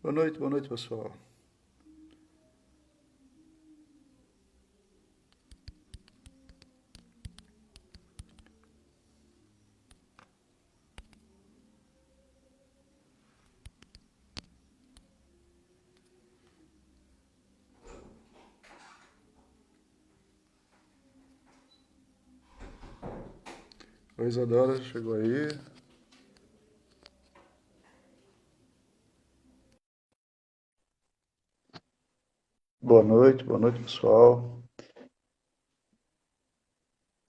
Boa noite, pessoal. Oi, Isadora, chegou aí. Boa noite, pessoal.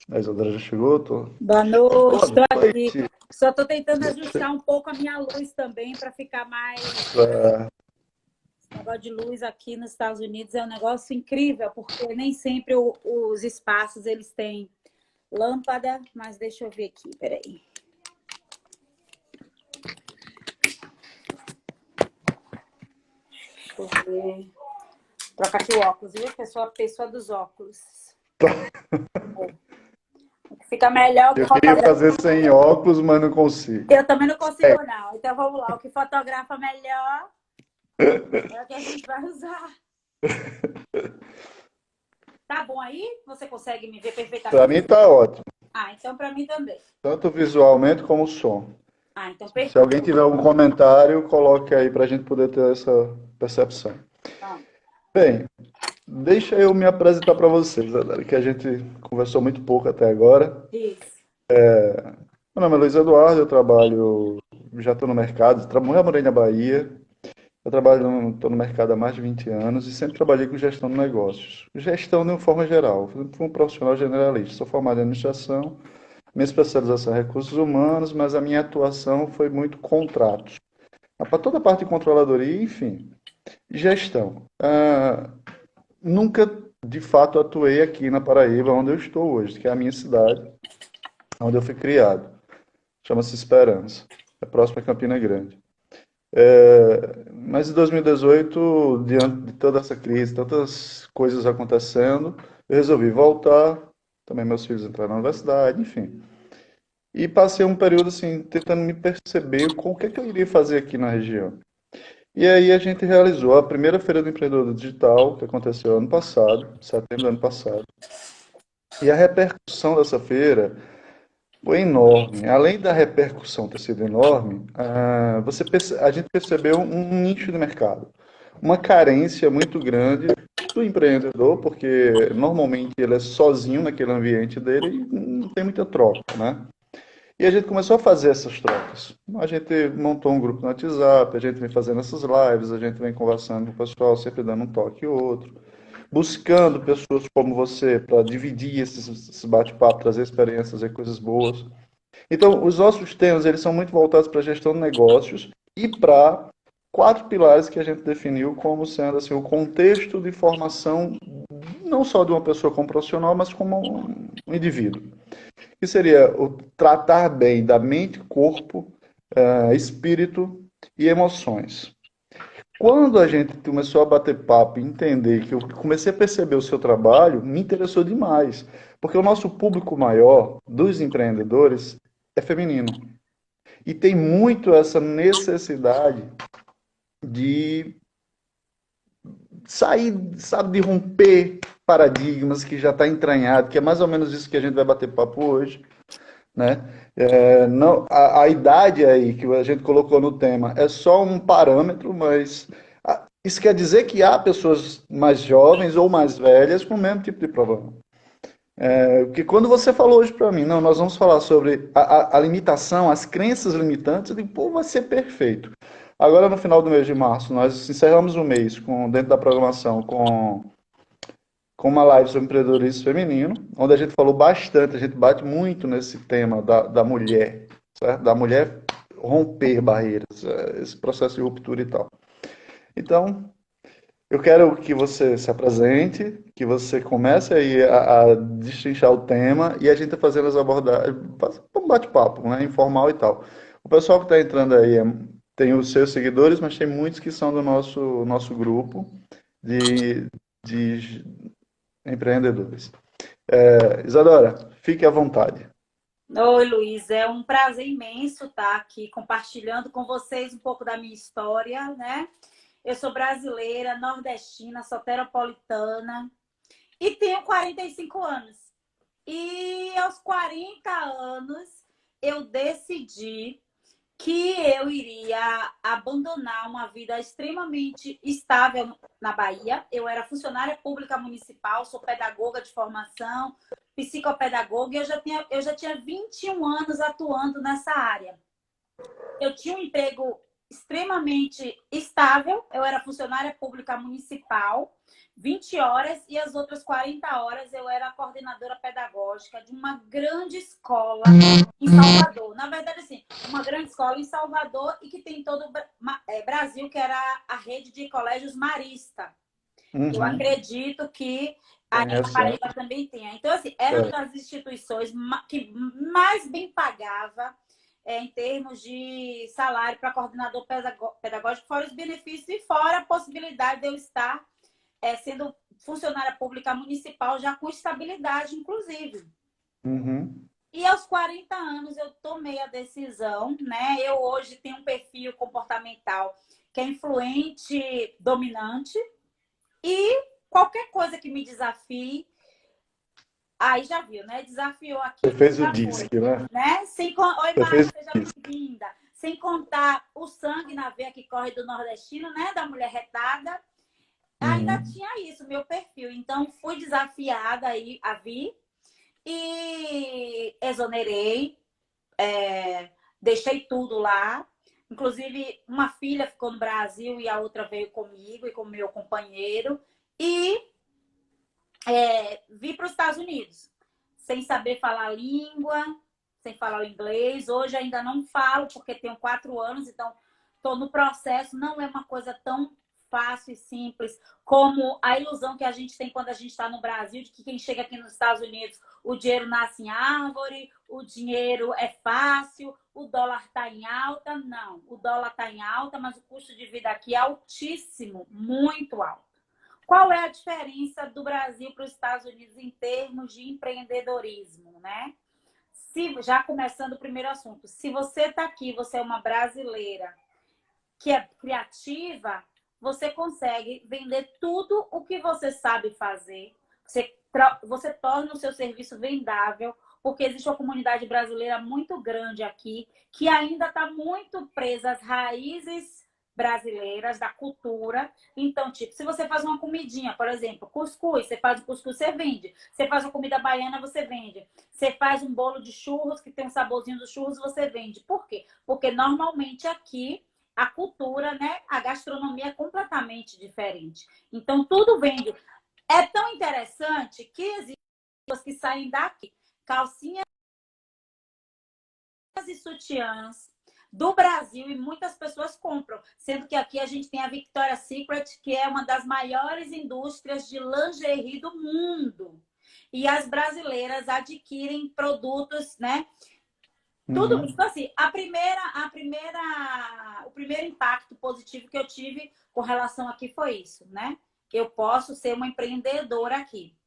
A Isadora já chegou? Boa noite, Boa estou aqui. noite. Só estou tentando Deixa... ajustar um pouco a minha luz também para ficar mais. ah, Esse negócio de luz aqui nos Estados Unidos é um negócio incrível, porque nem sempre os espaços eles têm lâmpada, mas deixa eu ver aqui, peraí. Deixa eu ver. Troca aqui o óculos, viu? Que eu sou a pessoa dos óculos. O que fica melhor que Eu queria fotografa. fazer sem óculos, mas não consigo. Eu também não consigo, não. Então vamos lá. O que fotografa melhor é o que a gente vai usar. Tá bom aí? Você consegue me ver Para mim perfeitamente? tá ótimo, Ah, então para mim também. tanto visualmente como som. Ah, então Se alguém perfeito. tiver algum comentário, coloque aí para a gente poder ter essa percepção. Vamos. Bem, deixa eu me apresentar para vocês, Isadora, que a gente conversou muito pouco até agora. Isso. Meu nome é Luiz Eduardo, eu trabalho, já estou no mercado, já morei na Bahia, eu trabalho, estou no mercado há mais de 20 anos e sempre trabalhei com gestão de negócios. Gestão de uma forma geral, fui um profissional generalista, sou formado em administração, minha especialização é recursos humanos, mas a minha atuação foi muito contratos. Para toda a parte de controladoria, enfim, gestão. Nunca, de fato, atuei aqui na Paraíba, onde eu estou hoje, que é a minha cidade, onde eu fui criado. Chama-se Esperança, é próximo a Campina Grande. Mas em 2018, diante de toda essa crise, tantas coisas acontecendo, eu resolvi voltar. Também meus filhos entraram na universidade, enfim. E passei um período assim, tentando me perceber com o que é que eu iria fazer aqui na região. E aí a gente realizou a primeira feira do empreendedor digital, que aconteceu ano passado, setembro do ano passado. E a repercussão dessa feira foi enorme. Além da repercussão ter sido enorme, a gente percebeu um nicho de mercado, uma carência muito grande do empreendedor, porque normalmente ele é sozinho naquele ambiente dele e não tem muita troca, né? E a gente começou a fazer essas trocas. A gente montou um grupo no WhatsApp, a gente vem fazendo essas lives, a gente vem conversando com o pessoal, sempre dando um toque ou outro, buscando pessoas como você para dividir esses bate-papos, trazer experiências e coisas boas. Então, os nossos temas, eles são muito voltados para a gestão de negócios e para quatro pilares que a gente definiu como sendo assim, o contexto de formação não só de uma pessoa como profissional, mas como um indivíduo. Que seria o tratar bem da mente, corpo, espírito e emoções. Quando a gente começou a bater papo e entender que eu comecei a perceber o seu trabalho, me interessou demais. Porque o nosso público maior dos empreendedores é feminino. E tem muito essa necessidade de sair, sabe, de romper paradigmas que já está entranhado, que é mais ou menos isso que a gente vai bater papo hoje, né? Não, a idade aí que a gente colocou no tema é só um parâmetro, mas isso quer dizer que há pessoas mais jovens ou mais velhas com o mesmo tipo de problema. Porque quando você falou hoje para mim, não, nós vamos falar sobre a limitação, as crenças limitantes, eu digo, pô, vai ser perfeito. Agora, no final do mês de março, nós encerramos o mês dentro da programação com uma live sobre empreendedorismo feminino, onde a gente falou bastante, a gente bate muito nesse tema da mulher, certo? Da mulher romper barreiras, esse processo de ruptura e tal. Então, eu quero que você se apresente, que você comece aí a destrinchar o tema e a gente fazendo as abordagens, um bate-papo, né, informal e tal. O pessoal que está entrando aí tem os seus seguidores, mas tem muitos que são do nosso grupo de, de empreendedores. Isadora, fique à vontade. Oi, Luiz. É um prazer imenso estar aqui compartilhando com vocês um pouco da minha história, né? Eu sou brasileira, nordestina, soteropolitana e tenho 45 anos. E aos 40 anos eu decidi que eu iria abandonar uma vida extremamente estável na Bahia. Eu era funcionária pública municipal, sou pedagoga de formação, psicopedagoga, e eu já tinha 21 anos atuando nessa área. Eu tinha um emprego extremamente estável, eu era funcionária pública municipal, 20 horas, e as outras 40 horas eu era coordenadora pedagógica de uma grande escola em Salvador. Na verdade, assim, uma grande escola em Salvador e que tem todo o Brasil, que era a rede de colégios Marista. Eu Uhum. acredito que aí na Conhecendo. Paraíba também tenha. Então, assim, era uma É. das instituições que mais bem pagava em termos de salário para coordenador pedagógico, fora os benefícios e fora a possibilidade de eu estar sendo funcionária pública municipal já com estabilidade, inclusive. Uhum. E aos 40 anos eu tomei a decisão, né? Eu hoje tenho um perfil comportamental que é influente, dominante, e qualquer coisa que me desafie, aí já viu, né? Desafiou Você aqui, fez o já foi, DISC, né? né? Oi, Você fez Márcia, o seja DISC. bem-vinda. Sem contar o sangue na veia que corre do nordestino, né? Da mulher retada. Ainda Uhum. tinha isso, meu perfil. Então, fui desafiada aí a vir e exonerei, deixei tudo lá. Inclusive, uma filha ficou no Brasil e a outra veio comigo e com o meu companheiro. E vim para os Estados Unidos, sem saber falar a língua, sem falar o inglês. Hoje ainda não falo, porque tenho 4 anos, então estou no processo. Não é uma coisa tão fácil e simples como a ilusão que a gente tem quando a gente está no Brasil, de que quem chega aqui nos Estados Unidos, o dinheiro nasce em árvore, o dinheiro é fácil, o dólar está em alta. Não, o dólar está em alta, mas o custo de vida aqui é altíssimo, muito alto. Qual é a diferença do Brasil para os Estados Unidos em termos de empreendedorismo, né? Já começando o primeiro assunto, se você está aqui, você é uma brasileira que é criativa, você consegue vender tudo o que você sabe fazer, você torna o seu serviço vendável, porque existe uma comunidade brasileira muito grande aqui, que ainda está muito presa às raízes brasileiras, da cultura. Então, tipo, se você faz uma comidinha, por exemplo, cuscuz, você faz o cuscuz, você vende. Você faz uma comida baiana, você vende. Você faz um bolo de churros, que tem um saborzinho dos churros, você vende. Por quê? Porque normalmente aqui a cultura, né, a gastronomia é completamente diferente. Então, tudo vende. É tão interessante que existem pessoas que saem daqui, calcinhas e sutiãs do Brasil, e muitas pessoas compram, sendo que aqui a gente tem a Victoria's Secret, que é uma das maiores indústrias de lingerie do mundo. E as brasileiras adquirem produtos, né? Tudo isso, Uhum. assim, o primeiro impacto positivo que eu tive com relação aqui foi isso, né? Eu posso ser uma empreendedora aqui.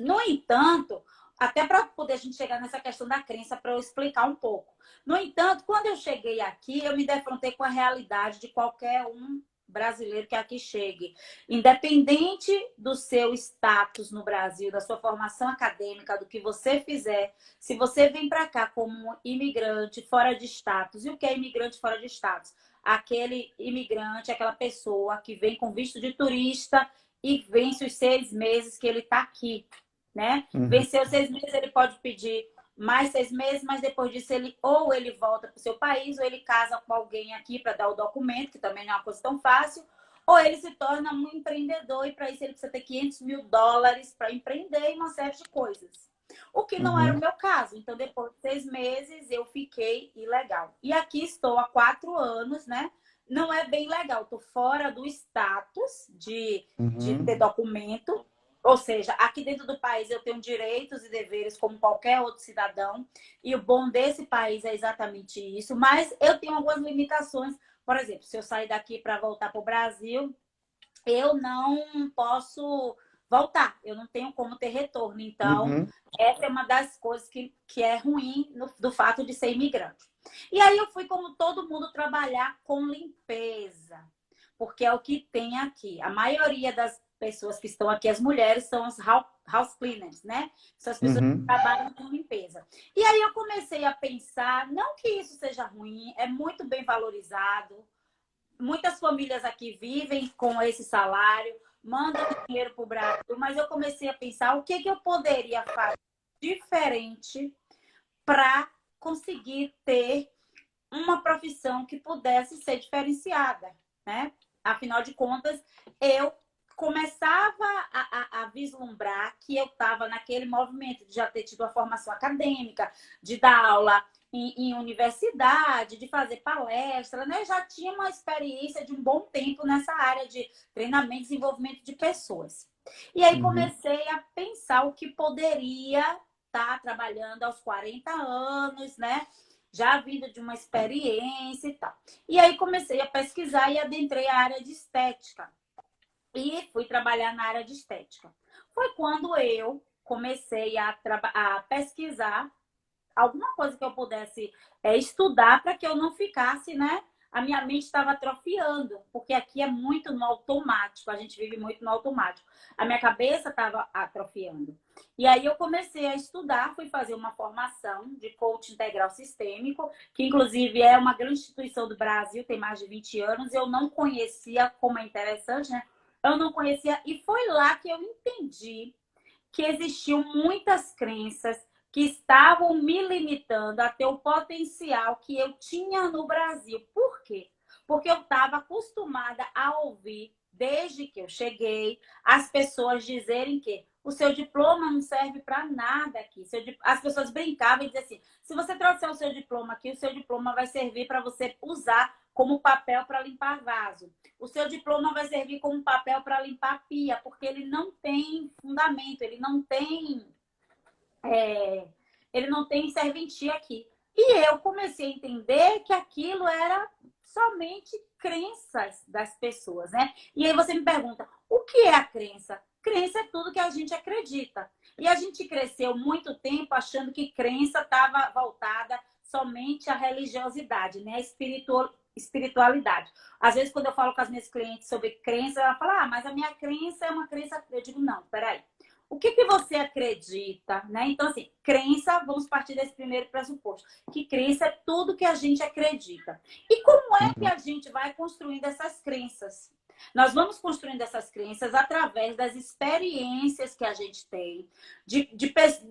No entanto, até para poder a gente chegar nessa questão da crença, para eu explicar um pouco. No entanto, quando eu cheguei aqui, eu me defrontei com a realidade de qualquer um brasileiro que aqui chegue. Independente do seu status no Brasil, da sua formação acadêmica, do que você fizer, se você vem para cá como um imigrante fora de status, e o que é imigrante fora de status? Aquele imigrante, aquela pessoa que vem com visto de turista e vence os 6 meses que ele está aqui, né? Uhum. Venceu 6 meses, ele pode pedir mais 6 meses, mas depois disso ele volta para o seu país, ou ele casa com alguém aqui para dar o documento, que também não é uma coisa tão fácil, ou ele se torna um empreendedor, e para isso ele precisa ter US$ 500 para empreender e uma série de coisas. O que não era o Uhum. meu caso. Então, depois de 6 meses, eu fiquei ilegal. E aqui estou há 4 anos, né? Não é bem legal, estou fora do status de ter Uhum. documento, ou seja, aqui dentro do país eu tenho direitos e deveres como qualquer outro cidadão, e o bom desse país é exatamente isso, mas eu tenho algumas limitações. Por exemplo, se eu sair daqui para voltar para o Brasil, eu não posso voltar, eu não tenho como ter retorno. Então, Uhum. essa é uma das coisas que é ruim do fato de ser imigrante. E aí eu fui, como todo mundo, trabalhar com limpeza. porque é o que tem aqui. A maioria das pessoas que estão aqui, as mulheres, são os house cleaners, né? São as pessoas que Uhum. trabalham com limpeza. E aí eu comecei a pensar, não que isso seja ruim, é muito bem valorizado. Muitas famílias aqui vivem com esse salário, mandam dinheiro para o Brasil, mas eu comecei a pensar o que, que eu poderia fazer diferente para conseguir ter uma profissão que pudesse ser diferenciada, né? Afinal de contas, eu começava a vislumbrar que eu estava naquele movimento de já ter tido a formação acadêmica, de dar aula em universidade, de fazer palestra, né? Eu já tinha uma experiência de um bom tempo nessa área de treinamento e desenvolvimento de pessoas. E aí Uhum. comecei a pensar o que poderia estar trabalhando aos 40 anos, né? Já vindo de uma experiência e tal. E aí comecei a pesquisar e adentrei a área de estética. E fui trabalhar na área de estética. Foi quando eu comecei a pesquisar alguma coisa que eu pudesse estudar para que eu não ficasse, né? A minha mente estava atrofiando, porque aqui é muito no automático, a gente vive muito no automático. A minha cabeça estava atrofiando. E aí eu comecei a estudar, fui fazer uma formação de coach integral sistêmico, que inclusive é uma grande instituição do Brasil, tem mais de 20 anos. Eu não conhecia, como é interessante, né? Eu não conhecia, e foi lá que eu entendi que existiam muitas crenças que estavam me limitando a ter o potencial que eu tinha no Brasil. Por quê? Porque eu estava acostumada a ouvir, desde que eu cheguei, as pessoas dizerem que o seu diploma não serve para nada aqui. As pessoas brincavam e diziam assim: se você trouxer o seu diploma aqui, o seu diploma vai servir para você usar como papel para limpar vaso. O seu diploma vai servir como papel para limpar pia, porque ele não tem fundamento, é, ele não tem serventia aqui. E eu comecei a entender que aquilo era somente crenças das pessoas, né? E aí você me pergunta, o que é a crença? Crença é tudo que a gente acredita. E a gente cresceu muito tempo achando que crença estava voltada somente à religiosidade, né? Espiritualidade. Às vezes, quando eu falo com as minhas clientes sobre crença, ela fala, mas a minha crença é uma crença. Eu digo, não, peraí. O que, que você acredita, né? Então, assim, crença, vamos partir desse primeiro pressuposto, que crença é tudo que a gente acredita. E como é que Uhum. a gente vai construindo essas crenças? Nós vamos construindo essas crenças através das experiências que a gente tem,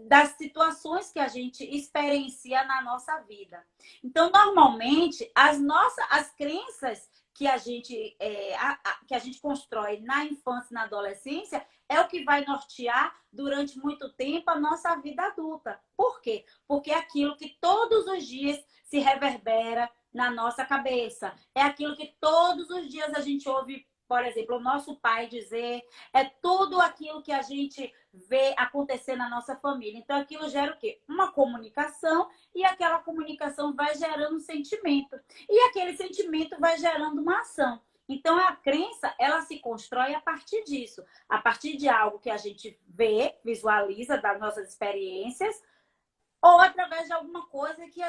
das situações que a gente experiencia na nossa vida. Então, normalmente, as crenças que que a gente constrói na infância e na adolescência é o que vai nortear durante muito tempo a nossa vida adulta. Por quê? Porque é aquilo que todos os dias se reverbera na nossa cabeça. É aquilo que todos os dias a gente ouve, por exemplo, o nosso pai dizer, é tudo aquilo que a gente vê acontecer na nossa família. Então, aquilo gera o quê? Uma comunicação, e aquela comunicação vai gerando um sentimento. E aquele sentimento vai gerando uma ação. Então, a crença, ela se constrói a partir disso, a partir de algo que a gente vê, visualiza das nossas experiências, ou através de alguma coisa que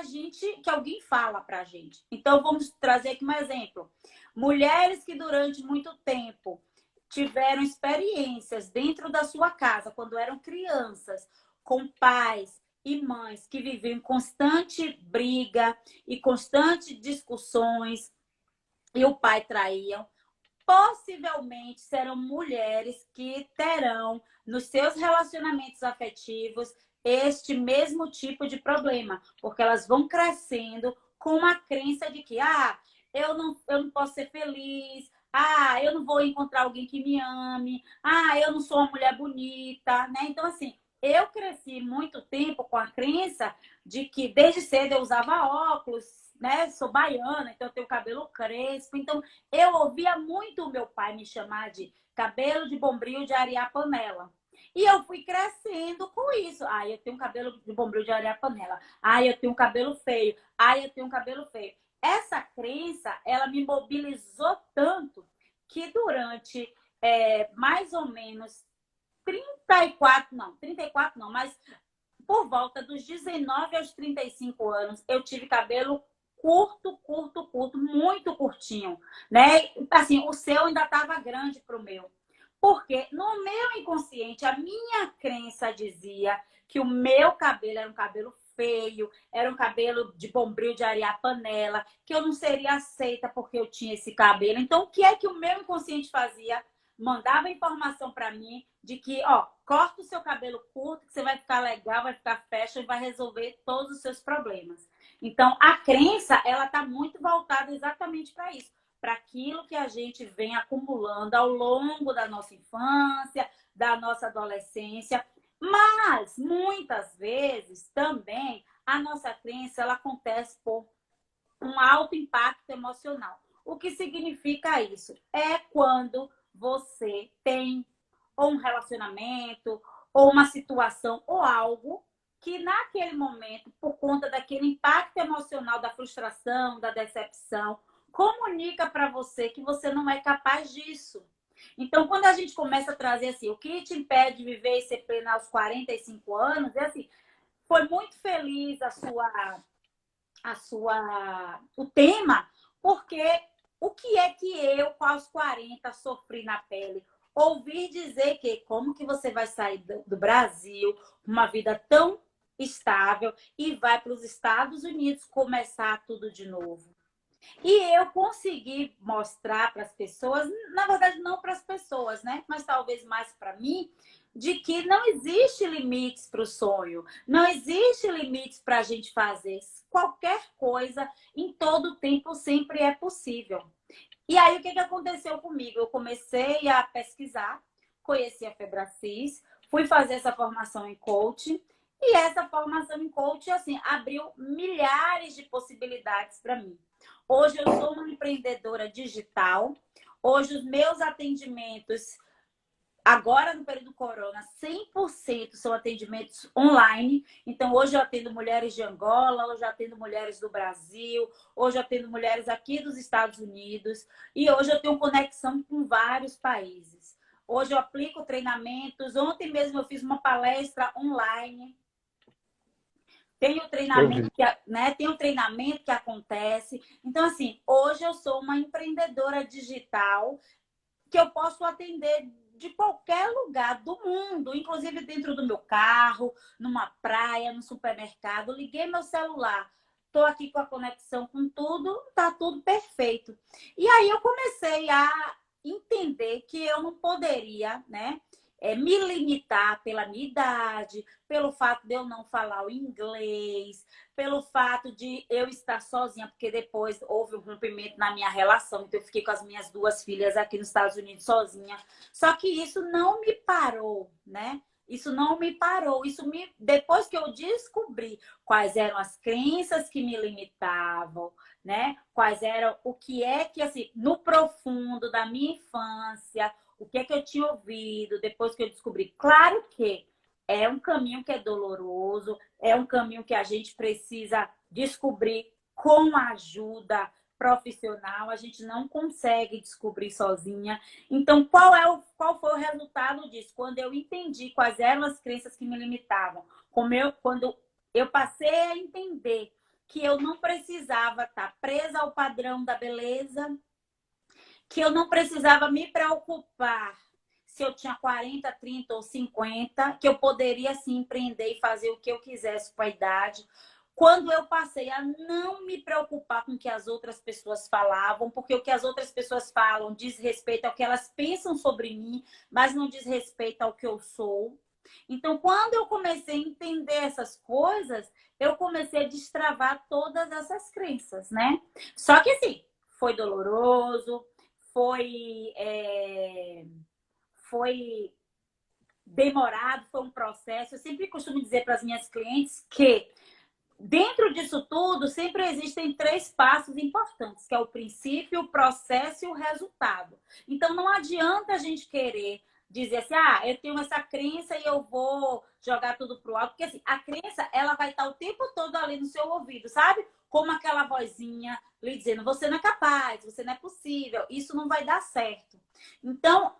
alguém fala pra gente. Então, vamos trazer aqui um exemplo. Mulheres que durante muito tempo tiveram experiências dentro da sua casa, quando eram crianças, com pais e mães que viviam em constante briga e constante discussões, e o pai traíam, possivelmente serão mulheres que terão nos seus relacionamentos afetivos este mesmo tipo de problema, porque elas vão crescendo com uma crença de que eu não posso ser feliz, eu não vou encontrar alguém que me ame, eu não sou uma mulher bonita, né? Então, assim, eu cresci muito tempo com a crença de que desde cedo eu usava óculos, né? Sou baiana, então eu tenho cabelo crespo, então eu ouvia muito o meu pai me chamar de cabelo de bombril de areia panela. E eu fui crescendo com isso. Eu tenho um cabelo de bombril de areia panela. Eu tenho um cabelo feio. Eu tenho um cabelo feio. Essa crença, ela me mobilizou tanto que durante mais ou menos 34 não, mas por volta dos 19 aos 35 anos, eu tive cabelo curto, curto, curto, muito curtinho, né? Assim, o seu ainda estava grande para o meu. Porque no meu inconsciente, a minha crença dizia que o meu cabelo era um cabelo feio, era um cabelo de bombril de arear panela, que eu não seria aceita porque eu tinha esse cabelo. Então, o que é que o meu inconsciente fazia? Mandava informação para mim de que, ó, corta o seu cabelo curto, que você vai ficar legal, vai ficar fashion e vai resolver todos os seus problemas. Então, a crença, ela tá muito voltada exatamente para isso, para aquilo que a gente vem acumulando ao longo da nossa infância, da nossa adolescência. Mas, muitas vezes, também, a nossa crença ela acontece por um alto impacto emocional. O que significa isso? É quando você tem ou um relacionamento, ou uma situação, ou algo que naquele momento, por conta daquele impacto emocional, da frustração, da decepção, comunica para você que você não é capaz disso. Então, quando a gente começa a trazer assim, o que te impede de viver e ser plena aos 45 anos, é assim, foi muito feliz o tema, porque o que é que eu, com aos 40, sofri na pele? Ouvir dizer que como que você vai sair do Brasil, uma vida tão estável, e vai para os Estados Unidos começar tudo de novo. E eu consegui mostrar para as pessoas, na verdade não para as pessoas, né? Mas talvez mais para mim, de que não existe limites para o sonho, não existe limites para a gente fazer qualquer coisa, em todo tempo sempre é possível. E aí o que aconteceu comigo? Eu comecei a pesquisar, conheci a Febracis, fui fazer essa formação em coaching, e essa formação em coaching, assim, abriu milhares de possibilidades para mim. Hoje eu sou uma empreendedora digital. Hoje os meus atendimentos, agora no período corona, 100% são atendimentos online. Então hoje eu atendo mulheres de Angola, hoje eu atendo mulheres do Brasil, hoje eu atendo mulheres aqui dos Estados Unidos e hoje eu tenho conexão com vários países. Hoje eu aplico treinamentos. Ontem mesmo eu fiz uma palestra online. Tem o treinamento tem o treinamento que acontece. Então, assim, hoje eu sou uma empreendedora digital que eu posso atender de qualquer lugar do mundo, inclusive dentro do meu carro, numa praia, no supermercado. Liguei meu celular, estou aqui com a conexão com tudo, tá tudo perfeito. E aí eu comecei a entender que eu não poderia, né? Me limitar pela minha idade, pelo fato de eu não falar o inglês, pelo fato de eu estar sozinha, porque depois houve um rompimento na minha relação, então eu fiquei com as minhas duas filhas aqui nos Estados Unidos sozinha. Só que isso não me parou, né? Isso não me parou. Depois que eu descobri quais eram as crenças que me limitavam, né? Quais eram o que é que assim, no profundo da minha infância, o que é que eu tinha ouvido, depois que eu descobri. Claro que é um caminho que é doloroso, é um caminho que a gente precisa descobrir com a ajuda profissional, a gente não consegue descobrir sozinha. Então, qual foi o resultado disso? Quando eu entendi quais eram as crenças que me limitavam, quando eu passei a entender que eu não precisava estar presa ao padrão da beleza, que eu não precisava me preocupar se eu tinha 40, 30 ou 50, que eu poderia sim empreender e fazer o que eu quisesse com a idade. Quando eu passei a não me preocupar com o que as outras pessoas falavam, porque o que as outras pessoas falam diz respeito ao que elas pensam sobre mim, mas não diz respeito ao que eu sou. Então, quando eu comecei a entender essas coisas, eu comecei a destravar todas essas crenças, né? Só que assim, foi doloroso, foi demorado, foi um processo. Eu sempre costumo dizer para as minhas clientes que dentro disso tudo sempre existem 3 passos importantes, que é o princípio, o processo e o resultado. Então não adianta a gente querer dizer assim, eu tenho essa crença e eu vou jogar tudo pro alto, porque assim, a crença ela vai estar o tempo todo ali no seu ouvido, sabe? Como aquela vozinha lhe dizendo, você não é capaz, você não é possível, isso não vai dar certo. Então,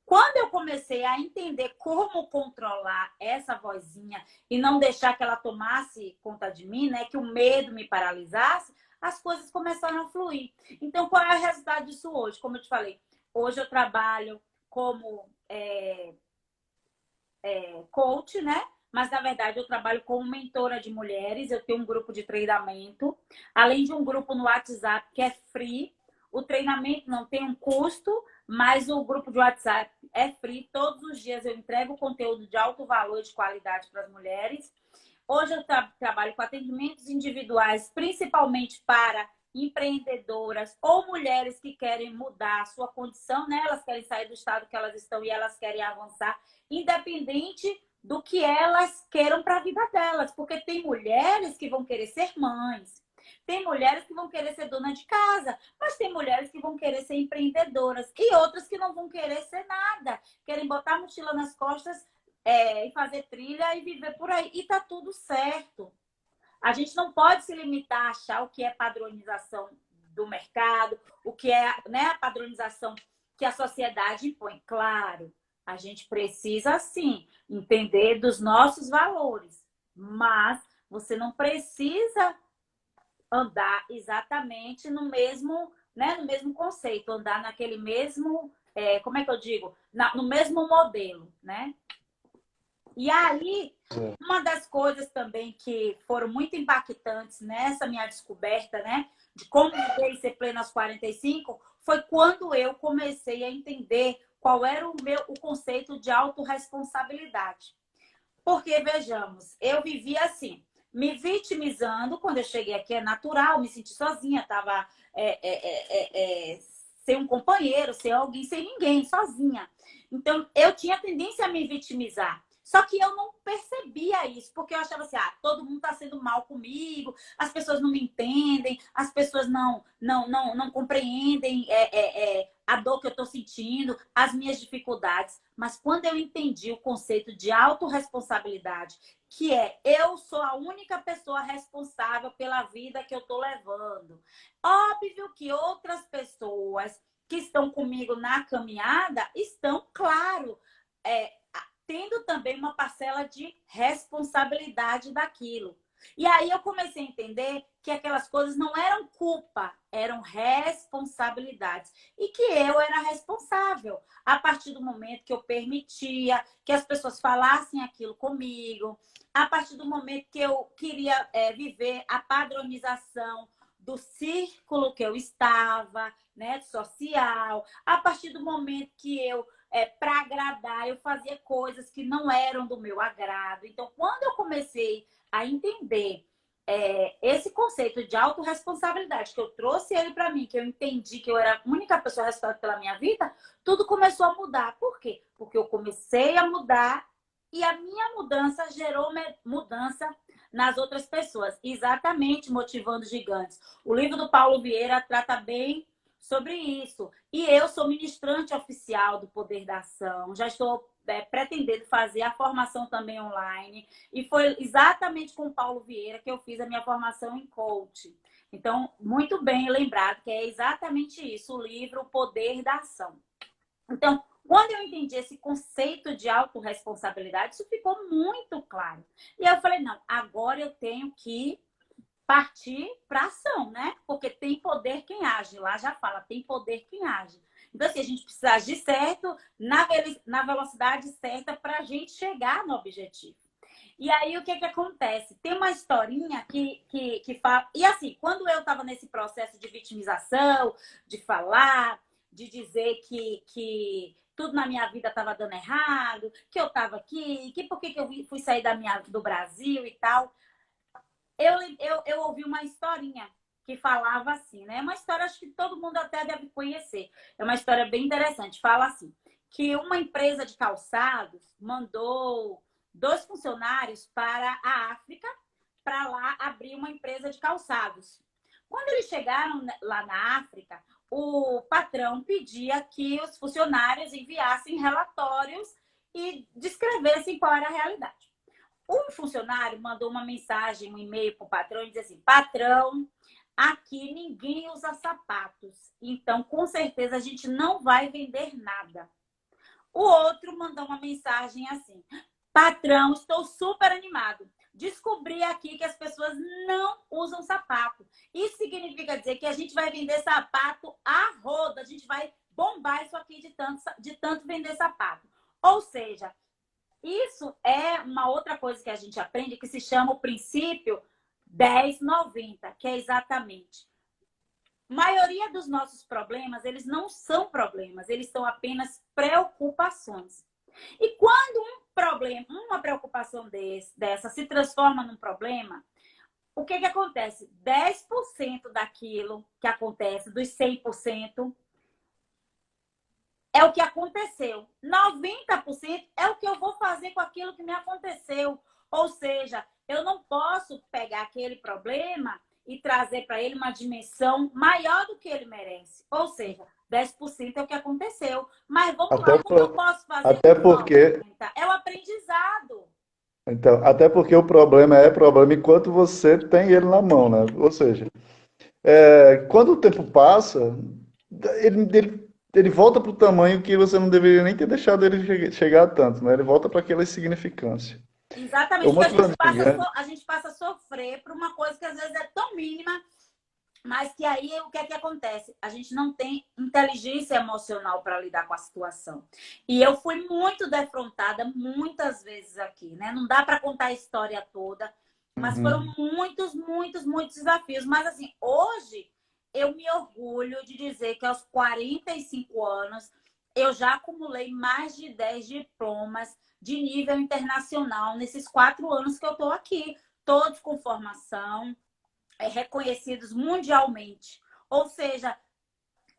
Quando eu comecei a entender como controlar essa vozinha e não deixar que ela tomasse conta de mim, né, que o medo me paralisasse, as coisas começaram a fluir. Então, qual é o resultado disso hoje? Como eu te falei, hoje eu trabalho como coach, né? Mas, na verdade, eu trabalho como mentora de mulheres. Eu tenho um grupo de treinamento, além de um grupo no WhatsApp que é free. O treinamento não tem um custo, mas o grupo de WhatsApp é free. Todos os dias eu entrego conteúdo de alto valor e de qualidade para as mulheres. Hoje eu trabalho com atendimentos individuais, principalmente para empreendedoras ou mulheres que querem mudar a sua condição, né? Elas querem sair do estado que elas estão e elas querem avançar, independente do que elas queiram para a vida delas. Porque tem mulheres que vão querer ser mães, tem mulheres que vão querer ser dona de casa, mas tem mulheres que vão querer ser empreendedoras e outras que não vão querer ser nada, querem botar a mochila nas costas e fazer trilha e viver por aí. E tá tudo certo. A gente não pode se limitar a achar o que é padronização do mercado, o que é, né, a padronização que a sociedade impõe. Claro, a gente precisa, sim, entender dos nossos valores, mas você não precisa andar exatamente no mesmo, né, no mesmo conceito, andar naquele mesmo, como é que eu digo? No mesmo modelo, né? E aí, uma das coisas também que foram muito impactantes nessa minha descoberta, né, de como viver e ser plena aos 45, foi quando eu comecei a entender qual era o conceito de autorresponsabilidade. Porque, vejamos, eu vivia assim, me vitimizando. Quando eu cheguei aqui é natural, me senti sozinha, estava sem um companheiro, sem alguém, sem ninguém, sozinha. Então, eu tinha tendência a me vitimizar. Só que eu não percebia isso, porque eu achava assim, todo mundo está sendo mal comigo, as pessoas não me entendem, as pessoas não compreendem a dor que eu estou sentindo, as minhas dificuldades. Mas quando eu entendi o conceito de autorresponsabilidade, que é eu sou a única pessoa responsável pela vida que eu estou levando. Óbvio que outras pessoas que estão comigo na caminhada estão, claro, tendo também uma parcela de responsabilidade daquilo. E aí eu comecei a entender que aquelas coisas não eram culpa, eram responsabilidades. E que eu era responsável a partir do momento que eu permitia que as pessoas falassem aquilo comigo, a partir do momento que eu queria viver a padronização do círculo que eu estava, né, social, a partir do momento que eu para agradar, eu fazia coisas que não eram do meu agrado. Então, quando eu comecei a entender esse conceito de autorresponsabilidade, que eu trouxe ele para mim, que eu entendi que eu era a única pessoa responsável pela minha vida, tudo começou a mudar. Por quê? Porque eu comecei a mudar e a minha mudança gerou mudança nas outras pessoas. Exatamente, motivando gigantes. O livro do Paulo Vieira trata bem sobre isso. E eu sou ministrante oficial do Poder da Ação. Já estou pretendendo fazer a formação também online. E foi exatamente com o Paulo Vieira que eu fiz a minha formação em coach. Então, muito bem lembrado que é exatamente isso, o livro O Poder da Ação. Então, quando eu entendi esse conceito de autorresponsabilidade, isso ficou muito claro. E eu falei, não, agora eu tenho que partir para ação, né? Porque tem poder quem age. Lá já fala, tem poder quem age. Então, assim, a gente precisa agir certo, na velocidade certa para a gente chegar no objetivo. E aí, o que acontece? Tem uma historinha que fala... E assim, quando eu estava nesse processo de vitimização, de falar, de dizer que tudo na minha vida estava dando errado, que eu estava aqui, que por que eu fui sair do Brasil e tal... Eu ouvi uma historinha que falava assim, né? Uma história, acho que todo mundo até deve conhecer. É uma história bem interessante. Fala assim, que uma empresa de calçados mandou 2 funcionários para a África para lá abrir uma empresa de calçados. Quando eles chegaram lá na África, o patrão pedia que os funcionários enviassem relatórios e descrevessem qual era a realidade. Um funcionário mandou uma mensagem, um e-mail para o patrão e disse assim: patrão, aqui ninguém usa sapatos, então com certeza a gente não vai vender nada. O outro mandou uma mensagem assim: patrão, estou super animado. Descobri aqui que as pessoas não usam sapato. Isso significa dizer que a gente vai vender sapato a roda. A gente vai bombar isso aqui de tanto vender sapato. Ou seja, isso é uma outra coisa que a gente aprende que se chama o princípio 10-90, que é exatamente: a maioria dos nossos problemas, eles não são problemas, eles são apenas preocupações. E quando um problema, uma preocupação dessa se transforma num problema, o que acontece? 10% daquilo que acontece, dos 100%, é o que aconteceu. 90% é o que eu vou fazer com aquilo que me aconteceu. Ou seja, eu não posso pegar aquele problema e trazer para ele uma dimensão maior do que ele merece. Ou seja, 10% é o que aconteceu. Mas vamos Até, lá, o que eu posso fazer até com porque 90%? É o aprendizado. Então, até porque o problema é problema enquanto você tem ele na mão, né? Ou seja, quando o tempo passa, ele volta para o tamanho que você não deveria nem ter deixado ele chegar a tanto, né? Ele volta para aquela insignificância. Exatamente, Eu porque motivando gigante, a gente passa a sofrer por uma coisa que às vezes é tão mínima, mas que aí o que é que acontece? A gente não tem inteligência emocional para lidar com a situação. E eu fui muito defrontada muitas vezes aqui, né? Não dá para contar a história toda, mas foram uhum. muitos desafios. Mas assim, hoje eu me orgulho de dizer que aos 45 anos eu já acumulei mais de 10 diplomas de nível internacional nesses 4 anos que eu estou aqui, todos com formação, reconhecidos mundialmente. Ou seja,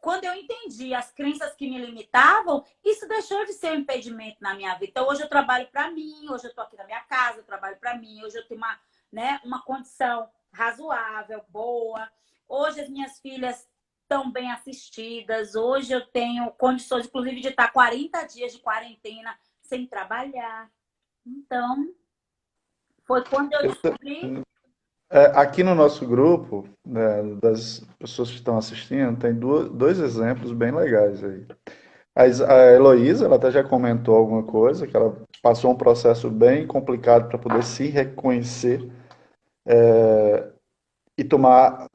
quando eu entendi as crenças que me limitavam, isso deixou de ser um impedimento na minha vida. Então, hoje eu trabalho para mim, hoje eu estou aqui na minha casa, eu trabalho para mim, hoje eu tenho uma condição razoável, boa. Hoje as minhas filhas estão bem assistidas, hoje eu tenho condições, inclusive, de estar 40 dias de quarentena sem trabalhar. Então, foi quando eu descobri. Aqui no nosso grupo, né, das pessoas que estão assistindo, tem dois exemplos bem legais aí. A Heloísa, ela até já comentou alguma coisa, que ela passou um processo bem complicado para poder se reconhecer e tomar.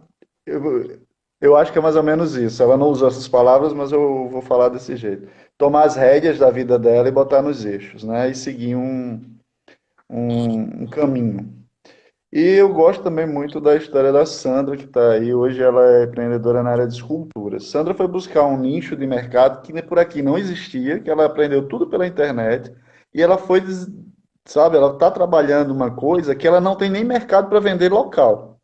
Eu, eu acho que é mais ou menos isso. Ela não usou essas palavras, mas eu vou falar desse jeito. Tomar as rédeas da vida dela e botar nos eixos, né? E seguir um caminho. E eu gosto também muito da história da Sandra, que está aí. Hoje ela é empreendedora na área de escultura. Sandra foi buscar um nicho de mercado que por aqui não existia, que ela aprendeu tudo pela internet. E ela foi, sabe, ela está trabalhando uma coisa que ela não tem nem mercado para vender local.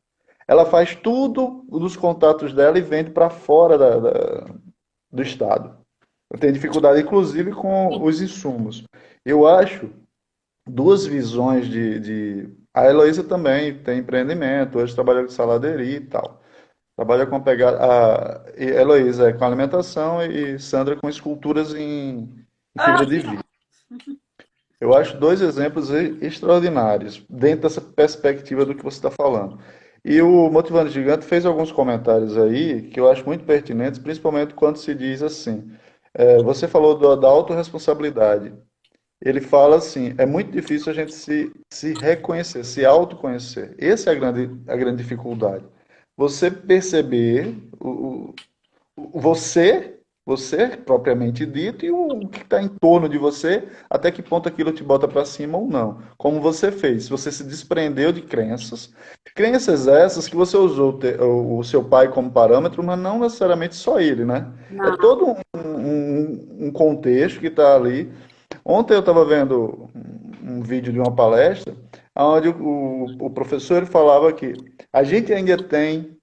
Ela faz tudo dos contatos dela e vende para fora do estado. Tem dificuldade, inclusive, com os insumos. Eu acho duas visões A Heloísa também tem empreendimento, hoje trabalha com saladeria e tal. Trabalha com pegada. A Heloísa é com alimentação e Sandra com esculturas em fibra de vidro. Eu acho dois exemplos extraordinários, dentro dessa perspectiva do que você está falando. E o Motivando Gigante fez alguns comentários aí que eu acho muito pertinentes, principalmente quando se diz assim: você falou da autorresponsabilidade. Ele fala assim: é muito difícil a gente se reconhecer, se autoconhecer. Essa é a grande dificuldade. Você perceber você propriamente dito, e o que está em torno de você, até que ponto aquilo te bota para cima ou não. Como você fez, você se desprendeu de crenças essas que você usou o seu pai como parâmetro, mas não necessariamente só ele, né? É Não. todo um contexto que está ali. Ontem eu estava vendo um vídeo de uma palestra onde o professor ele falava que a gente ainda tem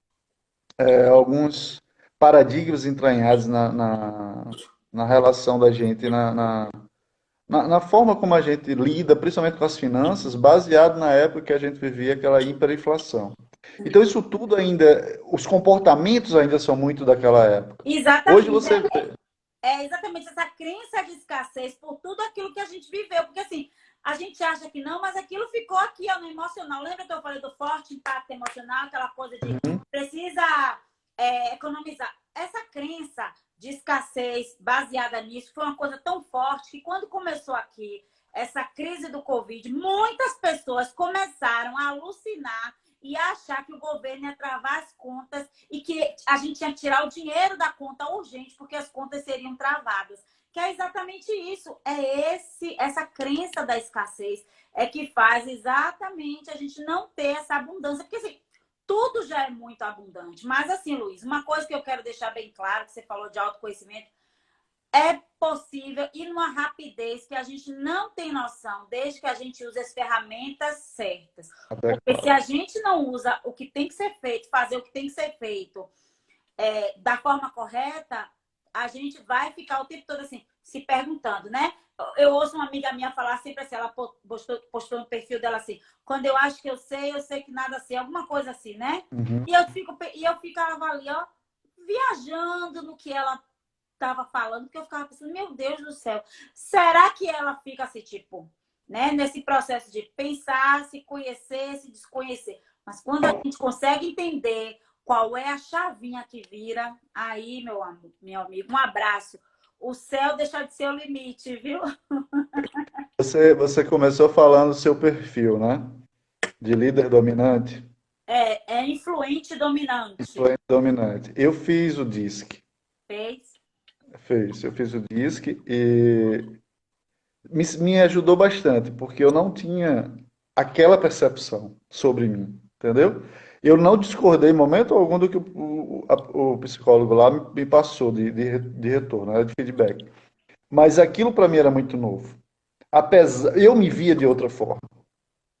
alguns paradigmas entranhados na relação da gente, na forma como a gente lida, principalmente com as finanças, baseado na época que a gente vivia aquela hiperinflação. Então, isso tudo ainda, os comportamentos ainda são muito daquela época. Hoje Exatamente. você É exatamente essa crença de escassez por tudo aquilo que a gente viveu. Porque assim, a gente acha que não, mas aquilo ficou aqui ó, no emocional. Lembra que eu falei do forte impacto emocional, aquela coisa de precisa economizar. Essa crença de escassez baseada nisso. Foi uma coisa tão forte que quando começou aqui essa crise do Covid, muitas pessoas começaram a alucinar e a achar que o governo ia travar as contas e que a gente ia tirar o dinheiro da conta urgente porque as contas seriam travadas. Que é exatamente isso. É essa crença da escassez é que faz exatamente a gente não ter essa abundância. Porque assim, tudo já é muito abundante. Mas assim, Luiz, uma coisa que eu quero deixar bem claro, que você falou de autoconhecimento, é possível e numa rapidez que a gente não tem noção, desde que a gente use as ferramentas certas. Porque se a gente não usa o que tem que ser feito, fazer o que tem que ser feito da forma correta, a gente vai ficar o tempo todo assim, se perguntando, né? Eu ouço uma amiga minha falar sempre assim, ela postou no perfil dela assim, quando eu acho que eu sei que nada sei, alguma coisa assim, né? Uhum. E eu ficava ali, ó, viajando no que ela estava falando, que eu ficava pensando, meu Deus do céu, será que ela fica assim, tipo, né, nesse processo de pensar, se conhecer, se desconhecer? Mas quando a gente consegue entender qual é a chavinha que vira, aí, meu amigo, um abraço. O céu deixa de ser o limite, viu? Você começou falando do seu perfil, né? De líder dominante, É influente e dominante. influente dominante. Eu fiz o DISC. Fez? Eu fiz o DISC e me ajudou bastante, porque eu não tinha aquela percepção sobre mim, entendeu? Eu não discordei em momento algum do que o psicólogo lá me passou de retorno, né, de feedback. Mas aquilo para mim era muito novo. Apesar, eu me via de outra forma,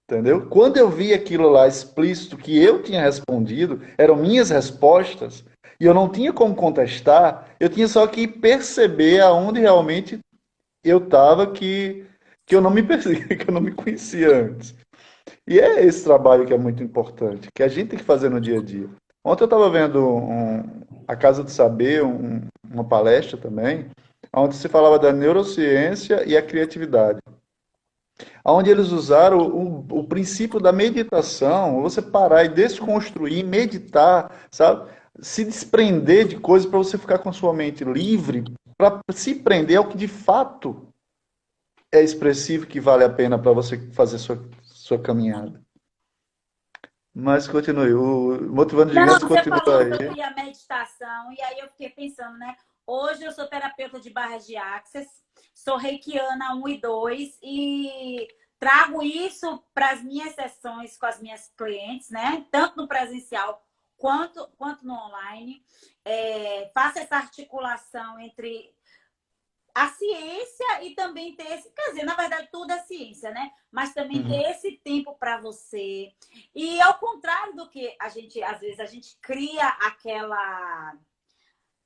entendeu? Quando eu vi aquilo lá explícito que eu tinha respondido, eram minhas respostas, e eu não tinha como contestar, eu tinha só que perceber aonde realmente eu estava que eu não me percebi, que eu não me conhecia antes. E é esse trabalho que é muito importante, que a gente tem que fazer no dia a dia. Ontem eu estava vendo a Casa do Saber, uma palestra também, onde se falava da neurociência e a criatividade. Onde eles usaram o princípio da meditação, você parar e desconstruir, meditar, sabe? Se desprender de coisas para você ficar com a sua mente livre, para se prender ao que de fato é expressivo, que vale a pena para você fazer sua caminhada. Mas continue, o Motivando Não, Gigantes você continua falou aí. sobre a meditação, e aí eu fiquei pensando, né? Hoje eu sou terapeuta de barras de axis, sou reikiana 1 e 2 e trago isso para as minhas sessões com as minhas clientes, né? Tanto no presencial quanto no online. Faço essa articulação entre a ciência e também ter esse, quer dizer, na verdade tudo é ciência, né? Mas também ter Uhum. esse tempo para você. E ao contrário do que às vezes a gente cria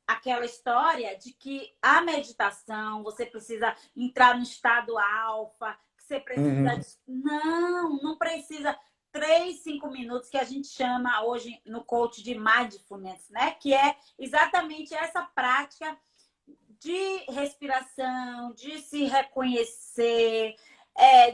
aquela história de que a meditação, você precisa entrar no estado alfa, que você precisa Uhum. não precisa 3, 5 minutos que a gente chama hoje no coach de mindfulness, né? Que é exatamente essa prática de respiração, de se reconhecer,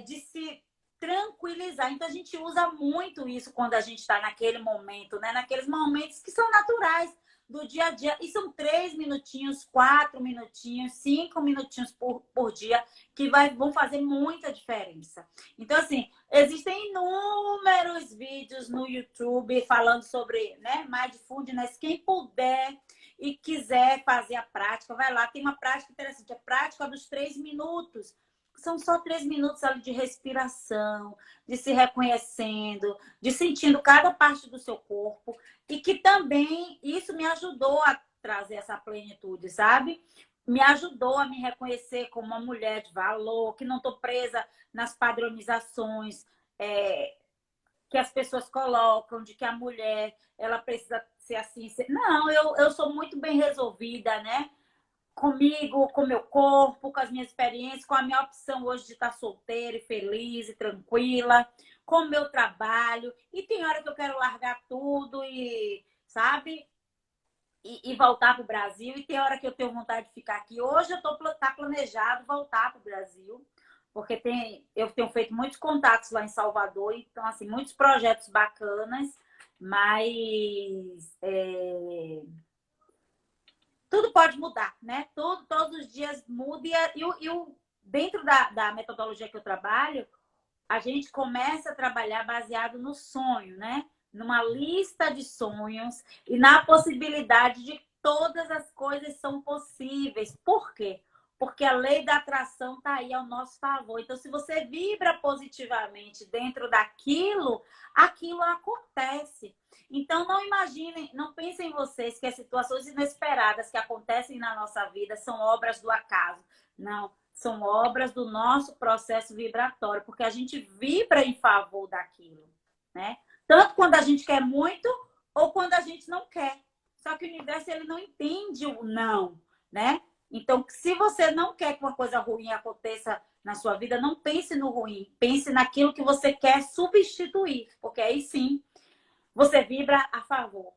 de se tranquilizar. Então, a gente usa muito isso quando a gente está naquele momento, né? Naqueles momentos que são naturais do dia a dia. E são 3 minutinhos, 4 minutinhos, 5 minutinhos por dia que vão fazer muita diferença. Então, assim, existem inúmeros vídeos no YouTube falando sobre, né, mindfulness. Quem puder e quiser fazer a prática, vai lá. Tem uma prática interessante, a prática dos 3 minutos. São só 3 minutos ali de respiração, de se reconhecendo, de sentindo cada parte do seu corpo. E que também isso me ajudou a trazer essa plenitude, sabe? Me ajudou a me reconhecer como uma mulher de valor, que não estou presa nas padronizações que as pessoas colocam, de que a mulher ela precisa ser assim. Não, eu sou muito bem resolvida, né? Comigo, com meu corpo, com as minhas experiências, com a minha opção hoje de estar solteira e feliz e tranquila, com o meu trabalho. E tem hora que eu quero largar tudo e, sabe? E voltar para o Brasil. E tem hora que eu tenho vontade de ficar aqui. Hoje tá planejado voltar para o Brasil, porque eu tenho feito muitos contatos lá em Salvador, então, assim, muitos projetos bacanas, mas tudo pode mudar, né? Tudo, todos os dias muda. Dentro da metodologia que eu trabalho, a gente começa a trabalhar baseado no sonho, né? Numa lista de sonhos e na possibilidade de todas as coisas são possíveis. Por quê? Porque a lei da atração está aí ao nosso favor. Então, se você vibra positivamente dentro daquilo, aquilo acontece. Então, não imaginem, não pensem em vocês que as situações inesperadas que acontecem na nossa vida são obras do acaso. Não, são obras do nosso processo vibratório, porque a gente vibra em favor daquilo, né? Tanto quando a gente quer muito ou quando a gente não quer. Só que o universo ele não entende o não, né? Então, se você não quer que uma coisa ruim aconteça na sua vida, não pense no ruim, pense naquilo que você quer substituir, porque aí sim você vibra a favor.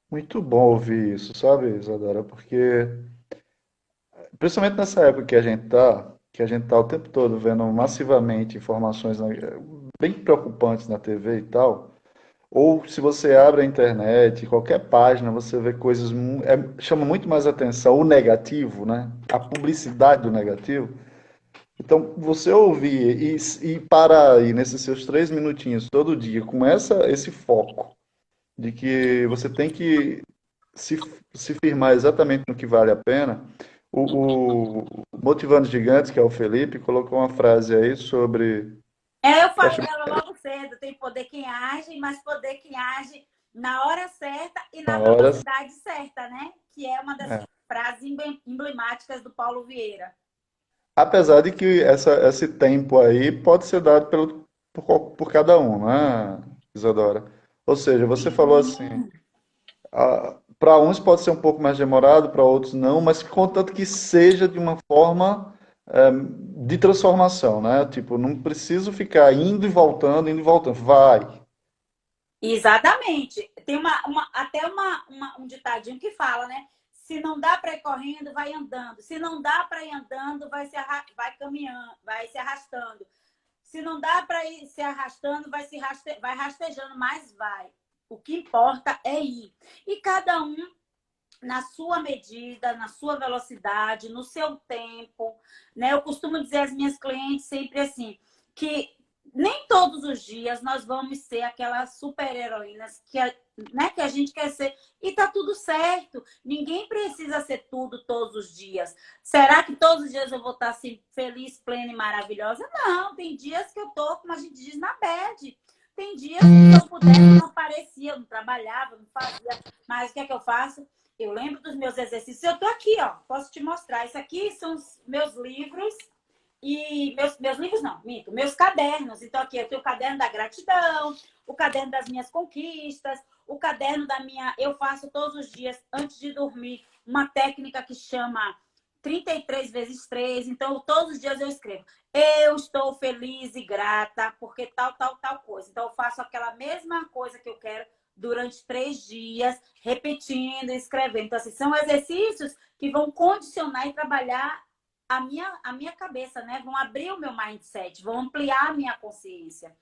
Muito bom ouvir isso, sabe, Isadora? Porque, principalmente nessa época que a gente tá o tempo todo vendo massivamente informações bem preocupantes na TV e tal, ou se você abre a internet, qualquer página, você vê coisas, chama muito mais atenção o negativo, né? A publicidade do negativo. Então, você ouvir e parar aí nesses seus 3 minutinhos todo dia com esse foco de que você tem que se, se firmar exatamente no que vale a pena. O Motivando Gigantes, que é o Felipe, colocou uma frase aí sobre. Eu Eu falo acho dela logo cedo, tem poder quem age, mas poder quem age na hora certa e na na hora. velocidade certa, né? Que é uma das É. frases emblemáticas do Paulo Vieira. Apesar de que esse tempo aí pode ser dado por cada um, né, Isadora? Ou seja, você falou assim, Sim. para uns pode ser um pouco mais demorado, para outros não, mas contanto que seja de uma forma de transformação, né? Tipo, não preciso ficar indo e voltando. Vai. Exatamente. Tem até um ditadinho que fala, né? Se não dá para ir correndo, vai andando. Se não dá para ir andando, vai caminhando, vai se arrastando. Se não dá para ir se arrastando, vai rastejando, mas vai. O que importa é ir. E cada um na sua medida, na sua velocidade, no seu tempo, né? Eu costumo dizer às minhas clientes sempre assim, que nem todos os dias nós vamos ser aquelas super-heroínas que a gente quer ser. E tá tudo certo. Ninguém precisa ser tudo todos os dias. Será que todos os dias eu vou estar assim, feliz, plena e maravilhosa? Não, tem dias que eu tô, como a gente diz, na bad. Tem dias que se eu pudesse, não aparecia, eu não trabalhava, não fazia. Mas o que é que eu faço? Eu lembro dos meus exercícios. Eu tô aqui, ó. Posso te mostrar. Isso aqui são os meus livros. E meus livros não, minto, meus cadernos. Então, aqui eu tenho o caderno da gratidão, o caderno das minhas conquistas, o caderno da minha. Eu faço todos os dias, antes de dormir, uma técnica que chama 33 vezes 3. Então, todos os dias eu escrevo. Eu estou feliz e grata, porque tal, tal, tal coisa. Então, eu faço aquela mesma coisa que eu quero durante 3 dias, repetindo, escrevendo. Então, assim, são exercícios que vão condicionar e trabalhar a minha cabeça, né? Vão abrir o meu mindset, vão ampliar a minha consciência.